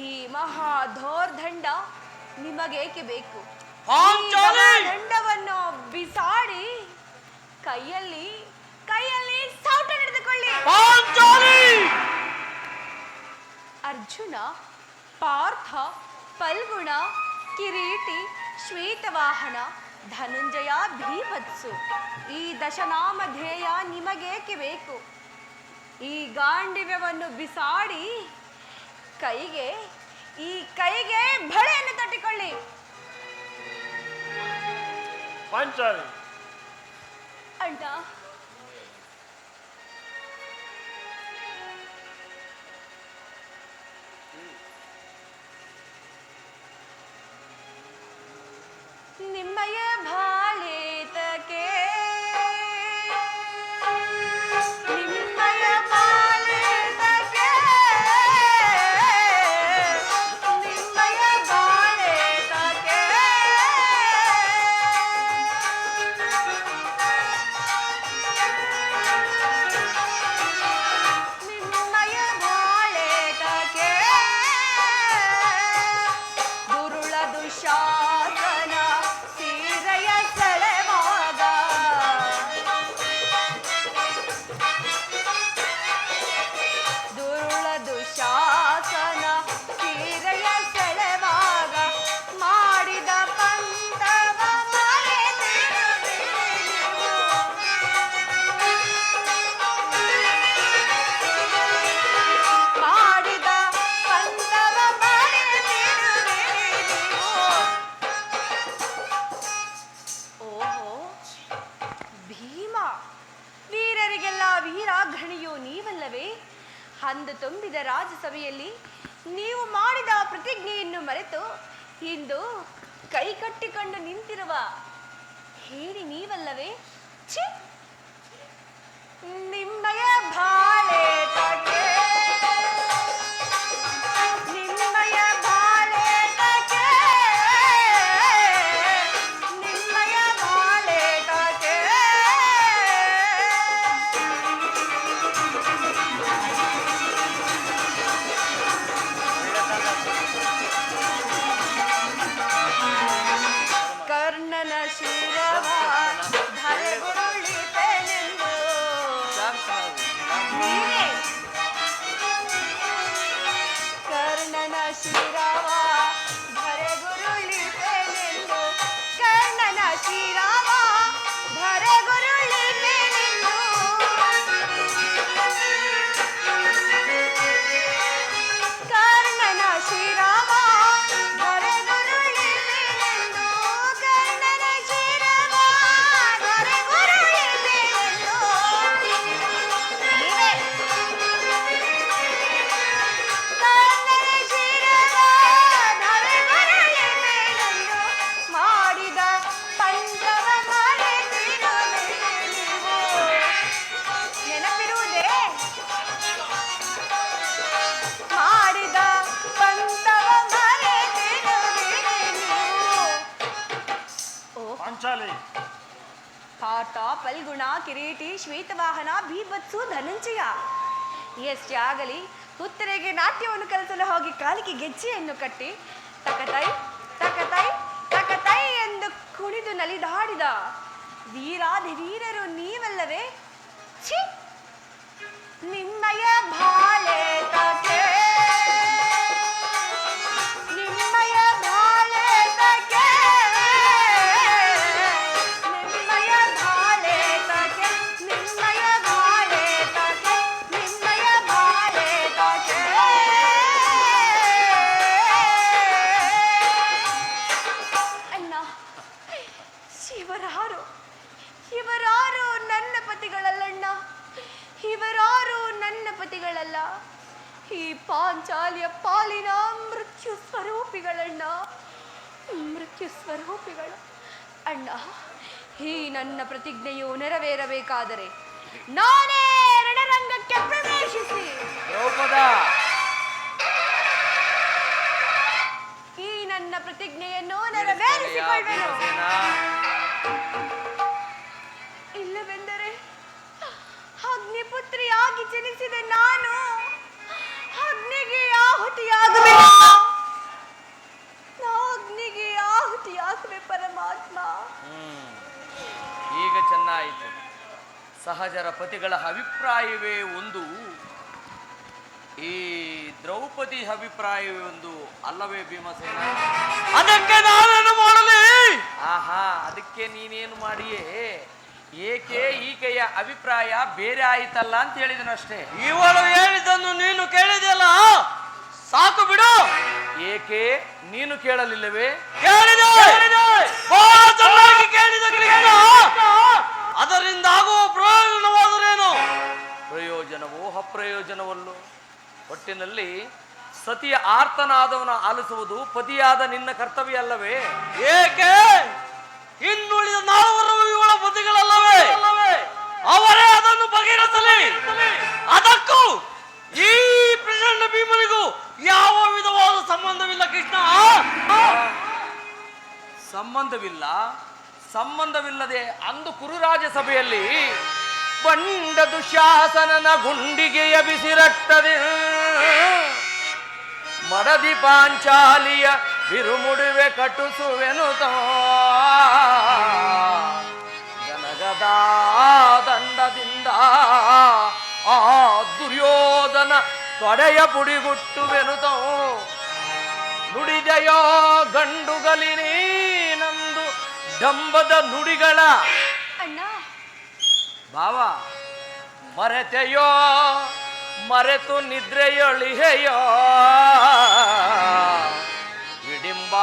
ಈ ಮಹಾ ಧೋರ್ದಂಡ ನಿಮಗೇಕೆ ಬೇಕು? ಈ ದಂಡವನ್ನು ಬಿಸಾಡಿ ಕೈಯಲ್ಲಿ ಸೌಟ ಹಿಡಿದುಕೊಳ್ಳಿ. ಅರ್ಜುನ, ಪಾರ್ಥ, ಫಲ್ಗುಣ, ಕಿರೀಟಿ, ಶ್ವೇತವಾಹನ, ಧನುಂಜಯ, ಭೀಭತ್ಸು ಈ ದಶನಾಮಧೇಯ ನಿಮಗೇಕೆ ಬೇಕು? ಈ ಗಾಂಡಿವ್ಯವನ್ನು ಬಿಸಾಡಿ ಕೈಗೆ ಬಳೆಯನ್ನು ತಟ್ಟಿಕೊಳ್ಳಿ. ಪಾಂಚಾಲಿ ಅಣ್ಣ, ನಿಮ್ಮಯ ಭಾಳೇತಕೆ ನಿಮ್ಮಯ ಭಾಳೇತಕೆ ನಿಮ್ಮಯ ಭಾಳೇತಕೆ ನಿಮ್ಮಯ ಭಾಳೇತಕೆ ದುರುಳ ದುಶಾಸನ ಸೀರೆಯ ಸೆಳೆವಾಗ ದುರುಳ ದುಶಾಸನ ಸೀರೆಯ ಸೆಳೆವಾಗ ಮಾಡಿದ ಪಂಥವ ಮರೆತಿರುವಿರಿ ನೀವು. ಮಾಡಿದ ಪಂಥವ ಮರೆತಿರುವಿರಿ ನೀವು. ಓಹೋ ಭೀಮ, ವೀರರಿಗೆಲ್ಲ ವೀರಾಘಣಿಯೋ ನೀವಲ್ಲವೇ? ಅಂದು ತುಂಬಿದ ರಾಜಸಭೆಯಲ್ಲಿ ನೀವು ಮಾಡಿದ ಪ್ರತಿಜ್ಞೆಯನ್ನು ಮರೆತು ಇಂದು ಕೈ ಕಟ್ಟಿಕೊಂಡು ನಿಂತಿರುವ ಹೇಳಿ ನೀವಲ್ಲವೇ? ಛೀ! ನಿಮ್ಮಯ ಬಾಳೆ ತಕೆ ನಿಮ್ಮಯ ಬಾಳೆ ತಕೆ ನಿಮ್ಮಯ ಬಾಳೆ ತಕೆ ಕರ್ಣನ ಶಿರವ ಧರೆಗುರುಳಿತೆನೆಂದು ನೀನೇ ಕರ್ಣನ ಶಿರವ ಧರೆಗುರುಳಿತೆನೆಂದು ಕರ್ಣನ ಶಿರವ ಧರೆಗುರುಳಿತೆನೆಂದು ಕರ್ಣನ ಶಿರವ ಧರೆಗುರುಳಿತೆನೆಂದು ಕರ್ಣನ ಶಿರವ ಧರೆಗುರುಳಿತೆನೆಂದು ನೀವೇ ಕರ್ಣನ ಶಿರವ ಧರೆಗುರುಳಿತೆನೆಂದು ಮಾಡಿದ ಪಂಚವ ಮರೆತಿರುವಿರಿ ನೀವು. ನೆನಪಿರುವುದೇ? ಮಾಡಿದ ಪಂಥವ ಮರೆತಿರುವಿರಿ ನೀವು. ಪಾಂಚಾಲಿ ಪಾರ್ಥ, ಫಲ್ಗುಣ, ಕಿರೀಟಿ, ಶ್ವೇತವಾಹನ, ಭೀಭತ್ಸು, ಧನಂಜಯ ಎಷ್ಟೇ ಆಗಲಿ ಉತ್ತರೆಗೆ ನಾಟ್ಯವನ್ನು ಕಲಿಸಲು ಹೋಗಿ ಕಾಲಿಗೆ ಗೆಜ್ಜೆಯನ್ನು ಕಟ್ಟಿ ತಕತೈ ತಕತೈ ತಕತೈ ಎಂದು ಕುಣಿದು ನಲಿದಾಡಿದ ವೀರಾಧಿ ವೀರರು ನೀವಲ್ಲವೇ? ಛೀ! ನಿಮ್ಮಯ ಬಾಳೆ ತಕೆ ನಿಮ್ಮಯ ಬಾಳೆ ತಕೆ ನಿಮ್ಮಯ ಬಾಳೆ ತಕೆ ನಿಮ್ಮಯ ಬಾಳೆ ತಕೆ ನಿಮ್ಮಯ ಬಾಳೆ ತಕೆ ಅಣ್ಣ, ಇವರಾರು ನನ್ನ ಪತಿಗಳಲ್ಲಣ್ಣ, ಇವರಾರು ನನ್ನ ಪತಿಗಳಲ್ಲ. ಅಣ್ಣ, ಮೃತ್ಯು ಸ್ವರೂಪಿಗಳು. ಅಣ್ಣ, ಈ ನನ್ನ ಪ್ರತಿಜ್ಞೆಯು ನೆರವೇರಬೇಕಾದರೆ ನಾನೇ ರಣರಂಗಕ್ಕೆ ಪ್ರವೇಶಿಸಿ ದ್ರೌಪದ, ಈ ನನ್ನ ಪ್ರತಿಜ್ಞೆಯನ್ನು ನೆರವೇರಿಸಿಕೊಳ್ಳುವೆನು. ಇಲ್ಲವೆಂದರೆ ಅಗ್ನಿಪುತ್ರಿಯಾಗಿ ಜನಿಸಿದ ನಾನು ಅಗ್ನಿಗೆ ಆಹುತಿಯಾಗುವೆ. ಅಗ್ನಿಗೆ ಆಹುತಿಯಾಗುವೆ ಪರಮಾತ್ಮ. ಈಗ ಚೆನ್ನಾಯಿತು. ಸಹಜರ ಪತಿಗಳ ಅಭಿಪ್ರಾಯವೇ ಒಂದು, ಈ ದ್ರೌಪದಿ ಅಭಿಪ್ರಾಯವೇ ಒಂದು ಅಲ್ಲವೇ ಭೀಮಸೇನ? ಅದಕ್ಕೆ ನಾನೇನು ಮಾಡಲಿ? ಆಹಾ, ಅದಕ್ಕೆ ನೀನೇನು ಮಾಡಿಯೇ? ಏಕೆ ಈಕೆಯ ಅಭಿಪ್ರಾಯ ಬೇರೆ ಆಯಿತಲ್ಲ ಅಂತ ಹೇಳಿದನಷ್ಟೇ. ಇವಳು ಹೇಳಿದ್ದನ್ನು ನೀನು ಕೇಳಿದೆಯಲ್ಲ, ಸಾಕು ಬಿಡು. ಏಕೆ ನೀನು ಕೇಳಲಿಲ್ಲವೇ? ಕೇಳಿದೆ, ಬಹಳ ಚೆನ್ನಾಗಿ ಕೇಳಿದ ಕೃಷ್ಣ. ಅದರಿಂದ ಆಗುವ ಪ್ರಯೋಜನವಾದರೇನು? ಪ್ರಯೋಜನವೋ ಅಪ್ರಯೋಜನವಲ್ಲೋ, ಒಟ್ಟಿನಲ್ಲಿ ಸತಿಯ ಆರ್ತನಾದವನ ಆಲಿಸುವುದು ಪತಿಯಾದ ನಿನ್ನ ಕರ್ತವ್ಯ ಅಲ್ಲವೇ? ಏಕೆ ಇನ್ನುಳಿದ ನಾಲ್ವರು ಇವಳ ಪತಿಗಳಲ್ಲವೇ? ಅವರೇ ಅದನ್ನು ಬಗೆಹರಿಸಲಿ. ಅದಕ್ಕೂ ಈ ಪ್ರಚಂಡ ಭೀಮನಿಗೂ ಯಾವ ವಿಧವಾದ ಸಂಬಂಧವಿಲ್ಲ ಕೃಷ್ಣ. ಸಂಬಂಧವಿಲ್ಲದೆ ಅಂದು ಕುರುರಾಜ ಸಭೆಯಲ್ಲಿ ಬಂಡ ದುಶಾಸನನ ಗುಂಡಿಗೆಯ ಬಿಸಿರಟ್ಟದೆ ಮಡದಿ ಪಾಂಚಾಲಿಯ ಬಿರುಮುಡುವೆ ಕಟುಸುವೆನು ಜನಗದ ದಂಡದಿಂದ ಆ ದುರ್ಯೋಧನ ತೊಡೆಯ ಪುಡಿಗುಟ್ಟುವೆನು ನುಡಿದೆಯೋ ಗಂಡುಗಲಿನಿ ನಂದು ಡಂಬದ ನುಡಿಗಳ ಅಣ್ಣ, ಭಾವ ಮರೆತೆಯೋ ಮರೆತು ನಿದ್ರೆಯೊಳಿಹೆಯೋ ವಿಡಿಂಬ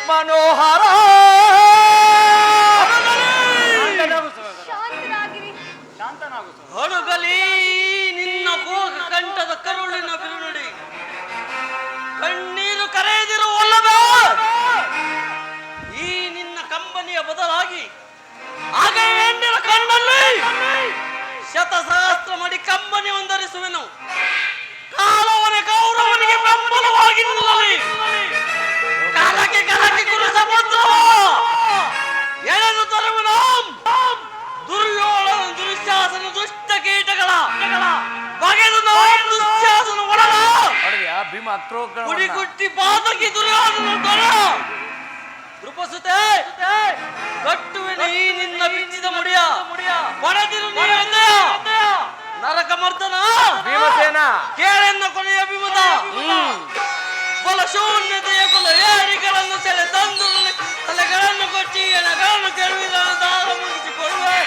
ಮನೋಹರ. ಶಾಂತರಾಗಿರಿ. ಹೊಡುಗಲಿ ನಿನ್ನ ಕೋಗ ಕಂಠದ ಕರುಳಿನ ಬಿರುನುಡಿ, ಕಣ್ಣೀರು ಕರೆಯದಿರುವಲ್ಲವೇ? ಈ ನಿನ್ನ ಕಂಬನಿಯ ಬದಲಾಗಿ ಆಗ ಹೆಣ್ಣಿನ ಕಣ್ಣಲ್ಲಿ ಶತಸಹಸ್ರ ಮಡಿ ಕಂಬನಿ ಒಂದರಿಸುವೆನು. ಕಾಲವನ ಕೌರವನಿಗೆ ಬೆಂಬಲವಾಗಿ ನಿಲ್ಲಲಿ. ಕಾಲಕ್ಕೆ ಕಾಲಕ್ಕೆ ಗುರು ಸಮುದ್ರ ಎಳೆದು ತರುವೆನು. ದುರ್ಯೋಧನ ದುಶ್ಯಾಸನ ದುಷ್ಟ ಕೀಟಗಳ ಬಗೆದು ದುಶ್ಯಾಸನ ಒಳಗ ಭೀಮ ಅಕ್ರೋಗ್ರಹ ಕುಡಿಗುಟ್ಟಿ ಪಾದಕಿ ದುರ್ಯೋಧನ ದೊರ ನೃಪಸುತೆ ಕಟ್ಟುವೆನು ಈ ನಿನ್ನ ಬಿಚ್ಚಿದ ಮುಡಿಯ ಪಡೆದಿರು ನರಕ ಮರ್ದನ ಭೀಮಸೇನ ಕೇಳೆನ್ನ ಕೊನೆಯ ಬಿಮದ ಬಲ ಶೂನ್ಯತೆಯ ಕುಲ ಏರಿಗಳನ್ನು ಸೆಳೆ ತಂದು ತಲೆಗಳನ್ನು ಕೊಚ್ಚಿ ಎಣಗಳನ್ನು ಕೆಡವಿ ರಣದಾಹ ಮುಗಿಸಿಕೊಳ್ಳುವೆ.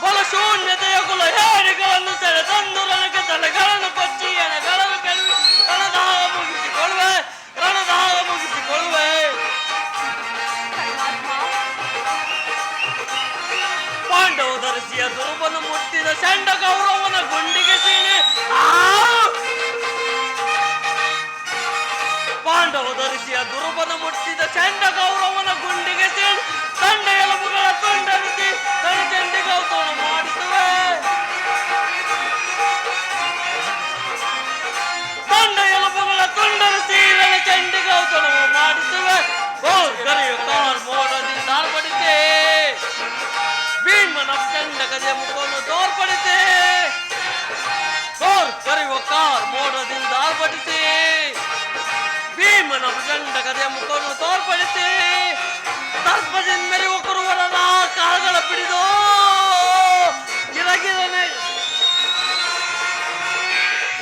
ಬಲ ಶೂನ್ಯತೆಯ ಕುಲ ಏರಿಗಳನ್ನು ಸೆಳೆ ತಂದು ನನಗೆ ತಲೆಗಳನ್ನು ಕೊಚ್ಚಿ ಎಣಗಳನ್ನು ಕೆಡವಿ ರಣದಾಹ ಮುಗಿಸಿಕೊಳ್ಳುವೆ. ಪಾಂಡವ ಧರಿಸಿಯ ದುರ್ಬನ ಮುಟ್ಟಿದ ಚಂಡ ಗೌರವನ ಗುಂಡಿಗೆ ಸೀಳಿ ಪಾಂಡವ ಧರಿಸಿಯ ದುರ್ಬನ ಮುಟ್ಟಿದ ಚಂಡ ಗೌರವನ ಗುಂಡಿಗೆ ಸೀಳಿ ತಂಡ ಎಲುಬುಗಳ ತುಂಡರಿಸಿ ತನ್ನ ಚಂಡಿಗೌತಣ ಮಾಡಿಸುವೆ. ತಂಡ ಎಲುಬುಗಳ ತುಂಡರಿಸಿ ನನ್ನ ಚಂಡಿಗೌತಣ ಮಾಡಿಸುವೆ. ಕರೆಯು ಕಾರ್ ಮೋಡದಿಂದ ಆರ್ಪಡಿಸಿ ಭೀಮನ ಚಂಡ ಕದೆಯ ಮುಖವನ್ನು ತೋರ್ಪಡಿಸಿ ಕರೆಯುವ ಕಾರ್ ಮೋಡದಿಂದ ಆರ್ಪಡಿಸಿ ಭೀಮನ ಚಂಡ ಕದೆಯ ಮುಖವನ್ನು ತೋರ್ಪಡಿಸಿ ದರ್ಪದಿಂದ ಮೆರೆಯುವ ಕುರುವರನ ಕಾಲಗಳ ಬಿಡಿದು ಗಿರಗಿರನೆ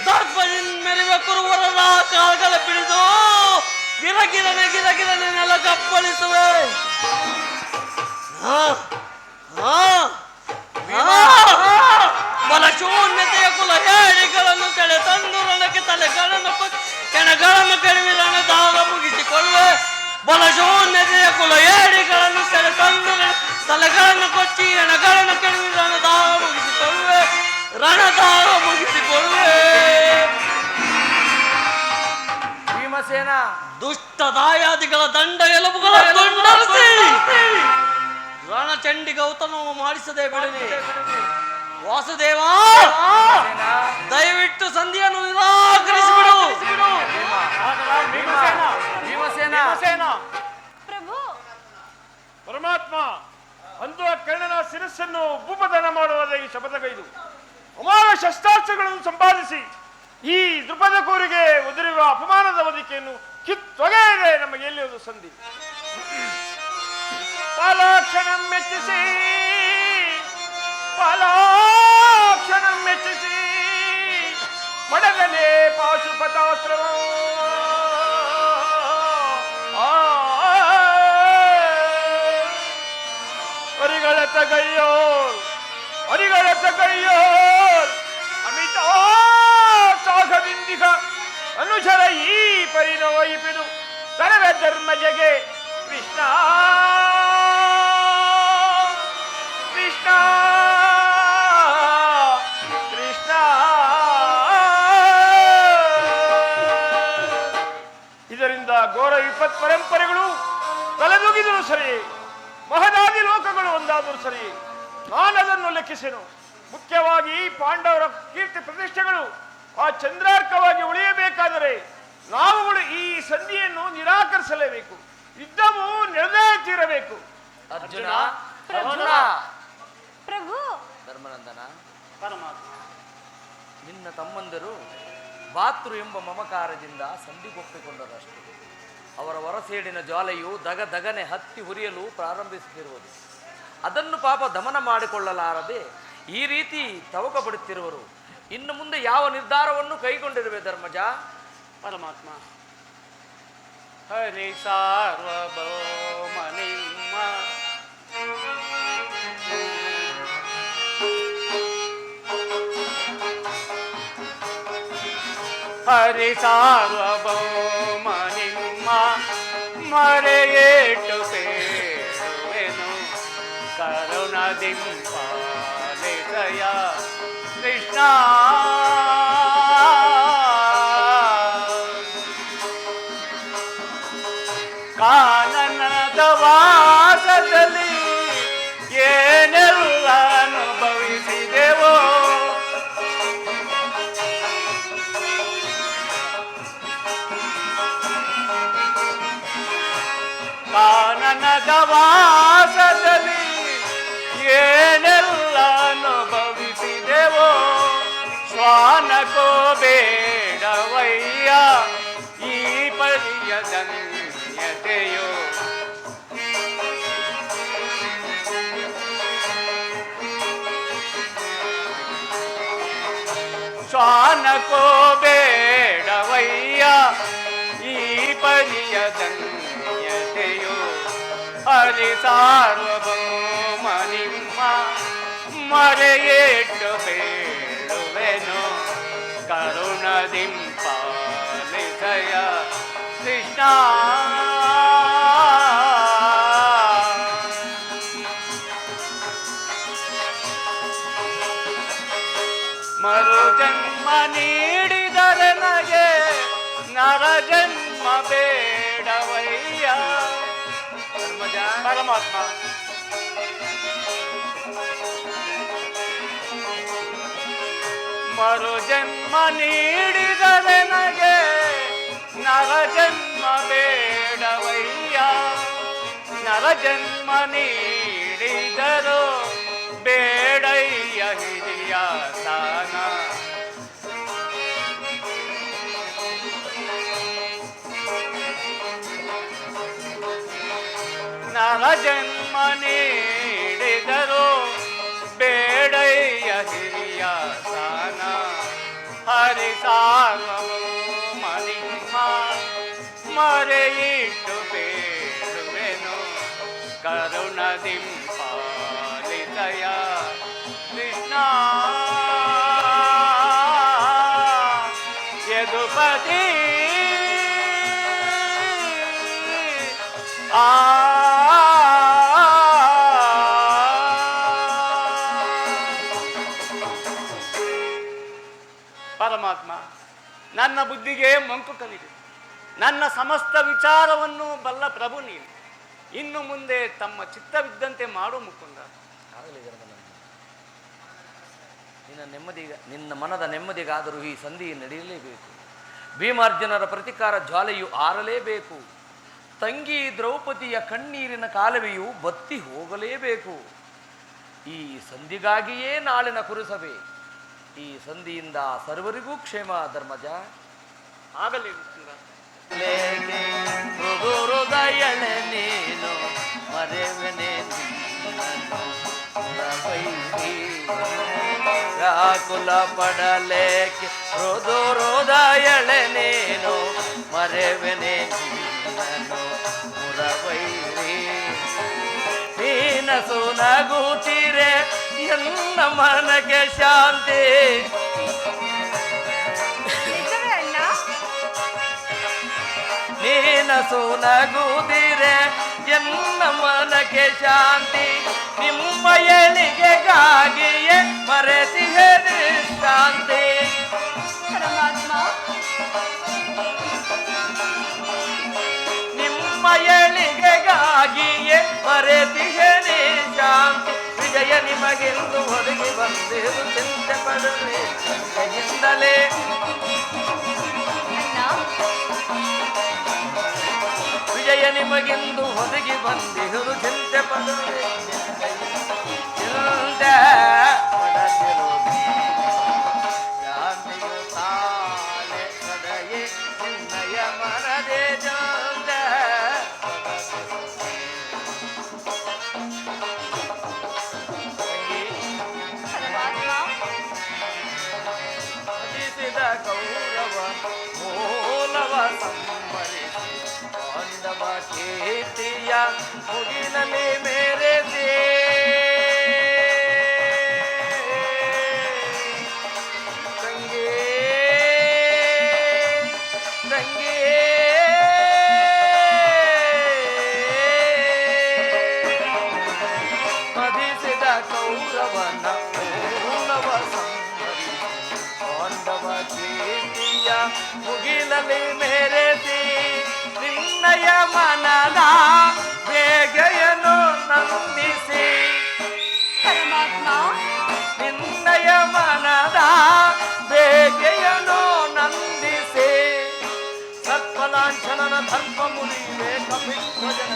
ದರ್ಪದಿಂದ ಮೆರೆಯುವ ಕುರುವರನ ಕಾಲಗಳ ಬಿಡಿದು ಗಿರಗಿರನೆ ನೆಲ ಕಪ್ಪಳಿಸುವೆ. ಬಲ ಶೂನ್ಯತೆಯ ಕುಲ ಹೇಳಿಗಳನ್ನು ಸೆಳೆ ತಂದು ರಣಕ್ಕೆ ತಲೆಗಳನ್ನು ಕೆಣಗಳನ್ನು ಕೆಡವಿ ರಣದಾಗ ಮುಗಿಸಿಕೊಳ್ಳುವೆ. ಬಲ ಶೂನ್ಯತೆಯ ಕುಲ ಹೇಳಿಗಳನ್ನು ಸೆಳೆ ತಂದು ತಲೆಗಳನ್ನು ಕೊಚ್ಚಿ ಎಣಗಳನ್ನು ಕೆಡವಿ ರಣದಾಹ ಮುಗಿಸಿಕೊಳ್ಳುವೆ, ರಣದಾಹ ಮುಗಿಸಿಕೊಳ್ಳುವೆ. ಭೀಮಸೇನ, ದುಷ್ಟ ದಾಯಾದಿಗಳ ದಂಡ ಎಲುಬುಗಳ ತುಂಡರಿಸಿ ರಣಚಂಡಿ ಗೌತಮವು ಮಾಡಿಸದೆ ಬಿಡಲಿ. ವಾಸುದೇವ, ದಯವಿಟ್ಟು ಸಂಧಿಯನ್ನು ನಿರಾಕರಿಸಿಬಿಡು. ಭೀಮಸೇನ, ಪ್ರಭು, ಪರಮಾತ್ಮ ಅಂದು ಆ ಕರ್ಣನ ಶಿರಸ್ಸನ್ನು ಭೂಪತನ ಮಾಡುವುದೇ ಈ ಶಪಥಗೈದು ಅಮಾರ ಶಸ್ತ್ರಾಸ್ತ್ರಗಳನ್ನು ಸಂಪಾದಿಸಿ ಈ ದೃಪದ ಕೂರಿಗೆ ಉದುರಿರುವ ಅಪಮಾನದ ಹೊದಿಕೆಯನ್ನು ಕಿತ್ತೊಗೆಯದೆ ನಮಗೆ ಎಲ್ಲಿ ಒಂದು ಸಂಧಿ. ಪಾಲಾಕ್ಷಣಂ ಮೆಚ್ಚಿಸಿ, ಪಾಲಾಕ್ಷಣಂ ಮೆಚ್ಚಿಸಿ ಪಡೆದಲೇ ಪಾಶುಪತಾಸ್ತ್ರವ ಅರಿಗಳತ್ತ ಕೈಯೋರ್, ಅರಿಗಳತ್ತ ಕೈಯೋರ್ ಅಮಿತಾ ಸಾಗದಿಂದಿಗ ಅನುಚರ ಈ ಪರಿನೋಯಿಪಿದು ತರವೆ ಧರ್ಮಜಗೆ ಕೃಷ್ಣ ಕೃಷ್ಣ ಕೃಷ್ಣ. ಇದರಿಂದ ಘೋರ ವಿಪತ್ ಪರಂಪರೆಗಳು ತಲೆದೂಗಿದರೂ ಸರಿ, ಮಹದಾದಿ ಲೋಕಗಳು ಒಂದಾದರೂ ಸರಿ, ನಾನದನ್ನು ಲೆಕ್ಕಿಸೆನು. ಮುಖ್ಯವಾಗಿ ಪಾಂಡವರ ಕೀರ್ತಿ ಪ್ರತಿಷ್ಠೆಗಳು ಆ ಚಂದ್ರಾರ್ಕವಾಗಿ ಉಳಿಯಬೇಕಾದರೆ ನಾವುಗಳು ಈ ಸಂಧಿಯನ್ನು ನಿರಾಕರಿಸಲೇಬೇಕು. ಯುದ್ಧವು ನಡೆದೇ ತೀರಬೇಕು. ಅರ್ಜುನ, ಅರ್ಜುನ, ಪ್ರಭು, ಧರ್ಮನಂದನ, ನಿನ್ನ ತಮ್ಮಂದಿರು ಭಾತೃ ಎಂಬ ಮಮಕಾರದಿಂದ ಸಂಧಿಗೊಪ್ಪಿಕೊಂಡರಷ್ಟೇ. ಅವರ ಹೊರಸೇಡಿನ ಜ್ವಾಲೆಯು ದಗ ದಗನೆ ಹತ್ತಿ ಹುರಿಯಲು ಪ್ರಾರಂಭಿಸುತ್ತಿರುವುದು. ಅದನ್ನು ಪಾಪ ದಮನ ಮಾಡಿಕೊಳ್ಳಲಾರದೆ ಈ ರೀತಿ ತವಕ ಪಡುತ್ತಿರುವರು. ಇನ್ನು ಮುಂದೆ ಯಾವ ನಿರ್ಧಾರವನ್ನು ಕೈಗೊಂಡಿರುವೆ ಧರ್ಮಜ? ಪರಮಾತ್ಮ, ಹರಿ ಸಾರ್ವಭೌಮ ನಿಮ್ಮ ಹರಿ ಸಾರ್ವಭೌಮ ನಿಮ್ಮ ಮರೆಯೇಟು ಬೇಡುವೆನು, ಕರುಣದಿಂಪಾಲಿಸಯ ಕೃಷ್ಣ. ಕಾನನದ ವಾಸದಲ್ಲಿ ಏನೆಲ್ಲ ಅನುಭವಿಸಿದೆವೋ, ಕಾನನದ ವಾಸದಲ್ಲಿ ಏನೆಲ್ಲ ಅನುಭವಿಸಿದೆವೋ, ಶ್ವಾನಕೋ ಬೇಡವಯ್ಯ ಈ ಪರಿಯ ಧನ್ಯತೆಯೋ. ಶ್ವಾನಕೋ ಬೇಡವಯ್ಯ ಈ ಪರಿಯ ಧನ್ಯತೆಯೋ. ಹರಿ ಸಾರ್ವಭೌಮ ನಿಮ್ಮ ಮರೆಯೇಟು ಬೇಡುವೆನು, ಕರುಣದಿಂಪಾಲಿಸಯ ಕೃಷ್ಣ. ಮರು ಜನ್ಮ ನೀಡಿದರೆ ನಗೆ ನರ ಜನ್ಮ ಬೇಡವಯ್ಯ. ಧರ್ಮಜ, ಪರಮಾತ್ಮ, ಮರು ಜನ್ಮ ನೀಡಿದರೆ ನಗೆ ನರ ಜನ್ಮ ಬೇಡವಯ್ಯ. ನರ ಜನ್ಮ ನೀಡಿದರು ಬೇಡಯ್ಯ ಹಿರಿಯ ಸ್ಥಾನ. ನರ ಜನ್ಮ ನೀಡಿದರು ಬೇಡಯ್ಯ ಹಿರಿಯ ಸ್ಥಾನ. ಹರಿ ಸಾರ್ವಭೌಮ ನಿಮ್ಮ ಮರೆಯಿಟ್ಟು ಬೇಡುವೆನು, ಕರುಣದಿಂಪಾಲಿಸಯ ಕೃಷ್ಣ. ಯದುಪತಿ ಆ ಪರಮಾತ್ಮ, ನನ್ನ ಬುದ್ಧಿಗೆ ಮಂಕು ಕಲಿದೆ. ನನ್ನ ಸಮಸ್ತ ವಿಚಾರವನ್ನು ಬಲ್ಲ ಪ್ರಭು ನೀನು. ಇನ್ನು ಮುಂದೆ ತಮ್ಮ ಚಿತ್ತವಿದ್ದಂತೆ ಮಾಡು ಮುಕುಂದ. ಆಗಲಿ ಧರ್ಮನಂದ, ನಿನ್ನ ಮನದ ನೆಮ್ಮದಿಗಾದರೂ ಈ ಸಂಧಿ ನಡೆಯಲೇಬೇಕು. ಭೀಮಾರ್ಜುನರ ಪ್ರತಿಕಾರ ಜ್ವಾಲೆಯು ಆರಲೇಬೇಕು. ತಂಗಿ ದ್ರೌಪದಿಯ ಕಣ್ಣೀರಿನ ಕಾಲುವೆಯು ಬತ್ತಿ ಹೋಗಲೇಬೇಕು. ಈ ಸಂಧಿಗಾಗಿಯೇ ನಾಳಿನ ಕುರುಸಭೆ. ಈ ಸಂಧಿಯಿಂದ ಸರ್ವರಿಗೂ ಕ್ಷೇಮ ಧರ್ಮಜ. ಆಗಲಿ ಮುಕುಂದ. ಹೃದಯಳೆ ನೀನು ಮರೆವನೆ ವ್ಯಾಕುಲ ಪಡಲೇಕೆ ಹೃದಯಳೆ ನೀನು ಮರೆವನೆ ಮುರವೈರಿ ನೀನಸು ನಗುತ್ತೀರೆ ಎಲ್ಲ ಮನಗೆ ಶಾಂತಿ. ನಿಜವೇ ಅಣ್ಣ? ನೀನಸು ನಗುತ್ತೀರೆ ಎಲ್ಲ ಮನಗೆ ಶಾಂತಿ. ನಿಮ್ಮ ಏಳಿಗೆಗಾಗಿಯೇ ಮರೆತಿಹೆ ಶಾಂತಿ. ಪರಮಾತ್ಮ, ನಿಮ್ಮ ಏಳಿಗೆಗಾಗಿಯೇ ಮರೆತಿಹೆ ಶಾಂತಿ. ವಿಜಯ ನಿಮಗೆಂದು ಒದಗಿ ಬಂದಿರು ಚಿಂತೆ ಪಡಲಿ ಚಿಂತೆಯಿಂದಲೇ. ವಿಜಯ ನಿಮಗೆಂದು ಒದಗಿ ಬಂದಿರು ಚಿಂತೆ ಪಡಲಿ ಚಿಂತೆ ಪಡದಿರು ಶಾಂತಿಯು ತಾಳೆ ಸದಯೇ ನಿನ್ನಯ ಮನದೇ ಜಂದ ಭಜಿಸಿದ ಕೌರವ ಮೂಲವ ಸಂಬರಿಸಿ ಪಾಂಡವ ಕೀರ್ತಿಯ ಮುಗಿಲಲ್ಲಿ ಮೇರೆದೆ. ತಂಗೇ ತಂಗೇ ಮದಿಸಿದ ಕೌರವನ ಮೂಲವ ಸಂಬರಿಸಿ ಪಾಂಡವ ಕೀರ್ತಿಯ ಮುಗಿಲಲ್ಲಿ ಮೇರೆಸಿ. ನಿನ್ನಯ ಮನದ ಬೇಗೆಯನ್ನು ನಂದಿಸಿ. ಪರಮಾತ್ಮ, ನಿನ್ನಯ ಮನದ ಬೇಗೆಯನ್ನು ನಂದಿಸಿ. ಸತ್ಫಲಾಂಛನನ ಧರ್ಮ ಮುರಿಯುವೆ ಕಪಿಧ್ವಜನ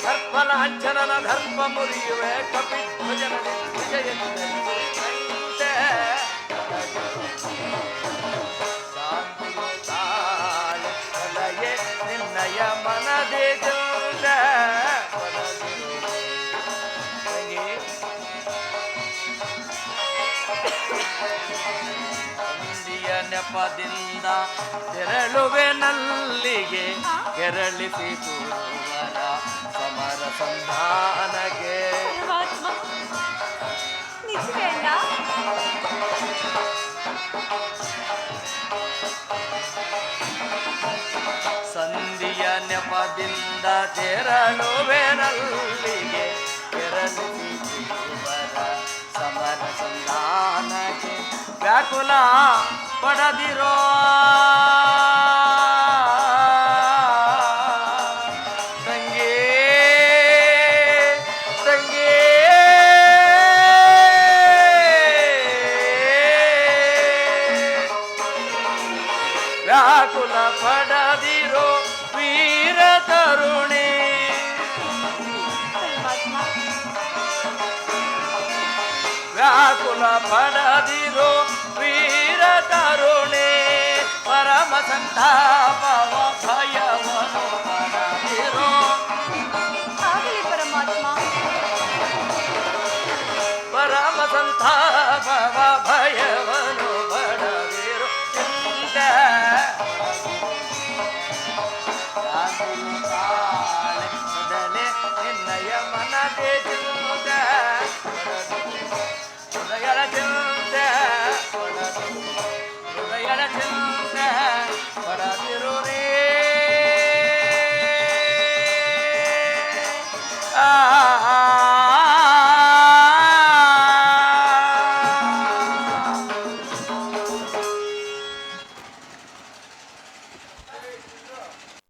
ಸತ್ಫಲಾಂಛನನ ಧರ್ಮ ಮುರಿಯುವೆ ಕಪಿಧ್ವಜನ ವಿಜಯ ಶಾಂತಿಯು ತಾಳೆ ಒಲಯೆ ನಿನ್ನಯ ಮನದೇ ಜೋದ ಸಂಧಿಯ ನೆಪದಿಂದ ತೆರಳುವೆ ನಲ್ಲಿಗೆ ಕೆರಳಿಸಿ ಕೂರುವರ ಸಮರ ಸಂಧಾನಕ್ಕೆ. ಪರಮಾತ್ಮ, ನಿಜವೇ ಅಣ್ಣ? ಸಂಧಿಯ ನೆಪದಿಂದ ತೆರಳುವೆ ನಲ್ಲಿಗೆ ಕೆರಳಿಸಿ ಕೂರುವರ ಸಮರ ಸಂಧಾನಕ್ಕೆ. ವ್ಯಾಕುಲ ಪಡದಿರೋ ತಂಗೇ ತಂಗೇ ವ್ಯಾಕುಲ ಪಡದಿರೋ ವೀರ ತರುಣಿ. ವ್ಯಾಕುಲ ಪಡದಿರೋ ವೀರ ತರುಣಿ. ಪರಮ ಸಂತಾಪವ ಭಯವನ್ನು ಪಡದಿರೋ. ಆಗಲಿ ಪರಮಾತ್ಮ. ಪರಮ ಸಂತಾಪವ ಭಯವನ್ನು ಪಡದಿರೋ. ಚಿಂತೆ ಶಾಂತಿಯು ತಾಳೆ ಮೊದಲೇ ನಿನ್ನಯ ಮನದೇ ಚಿಂತ ಹೃದಯದ ಚಿಂತೆ ಹೃದಯದ ಚಿಂತೆ ಪಡದಿರು ರೇ.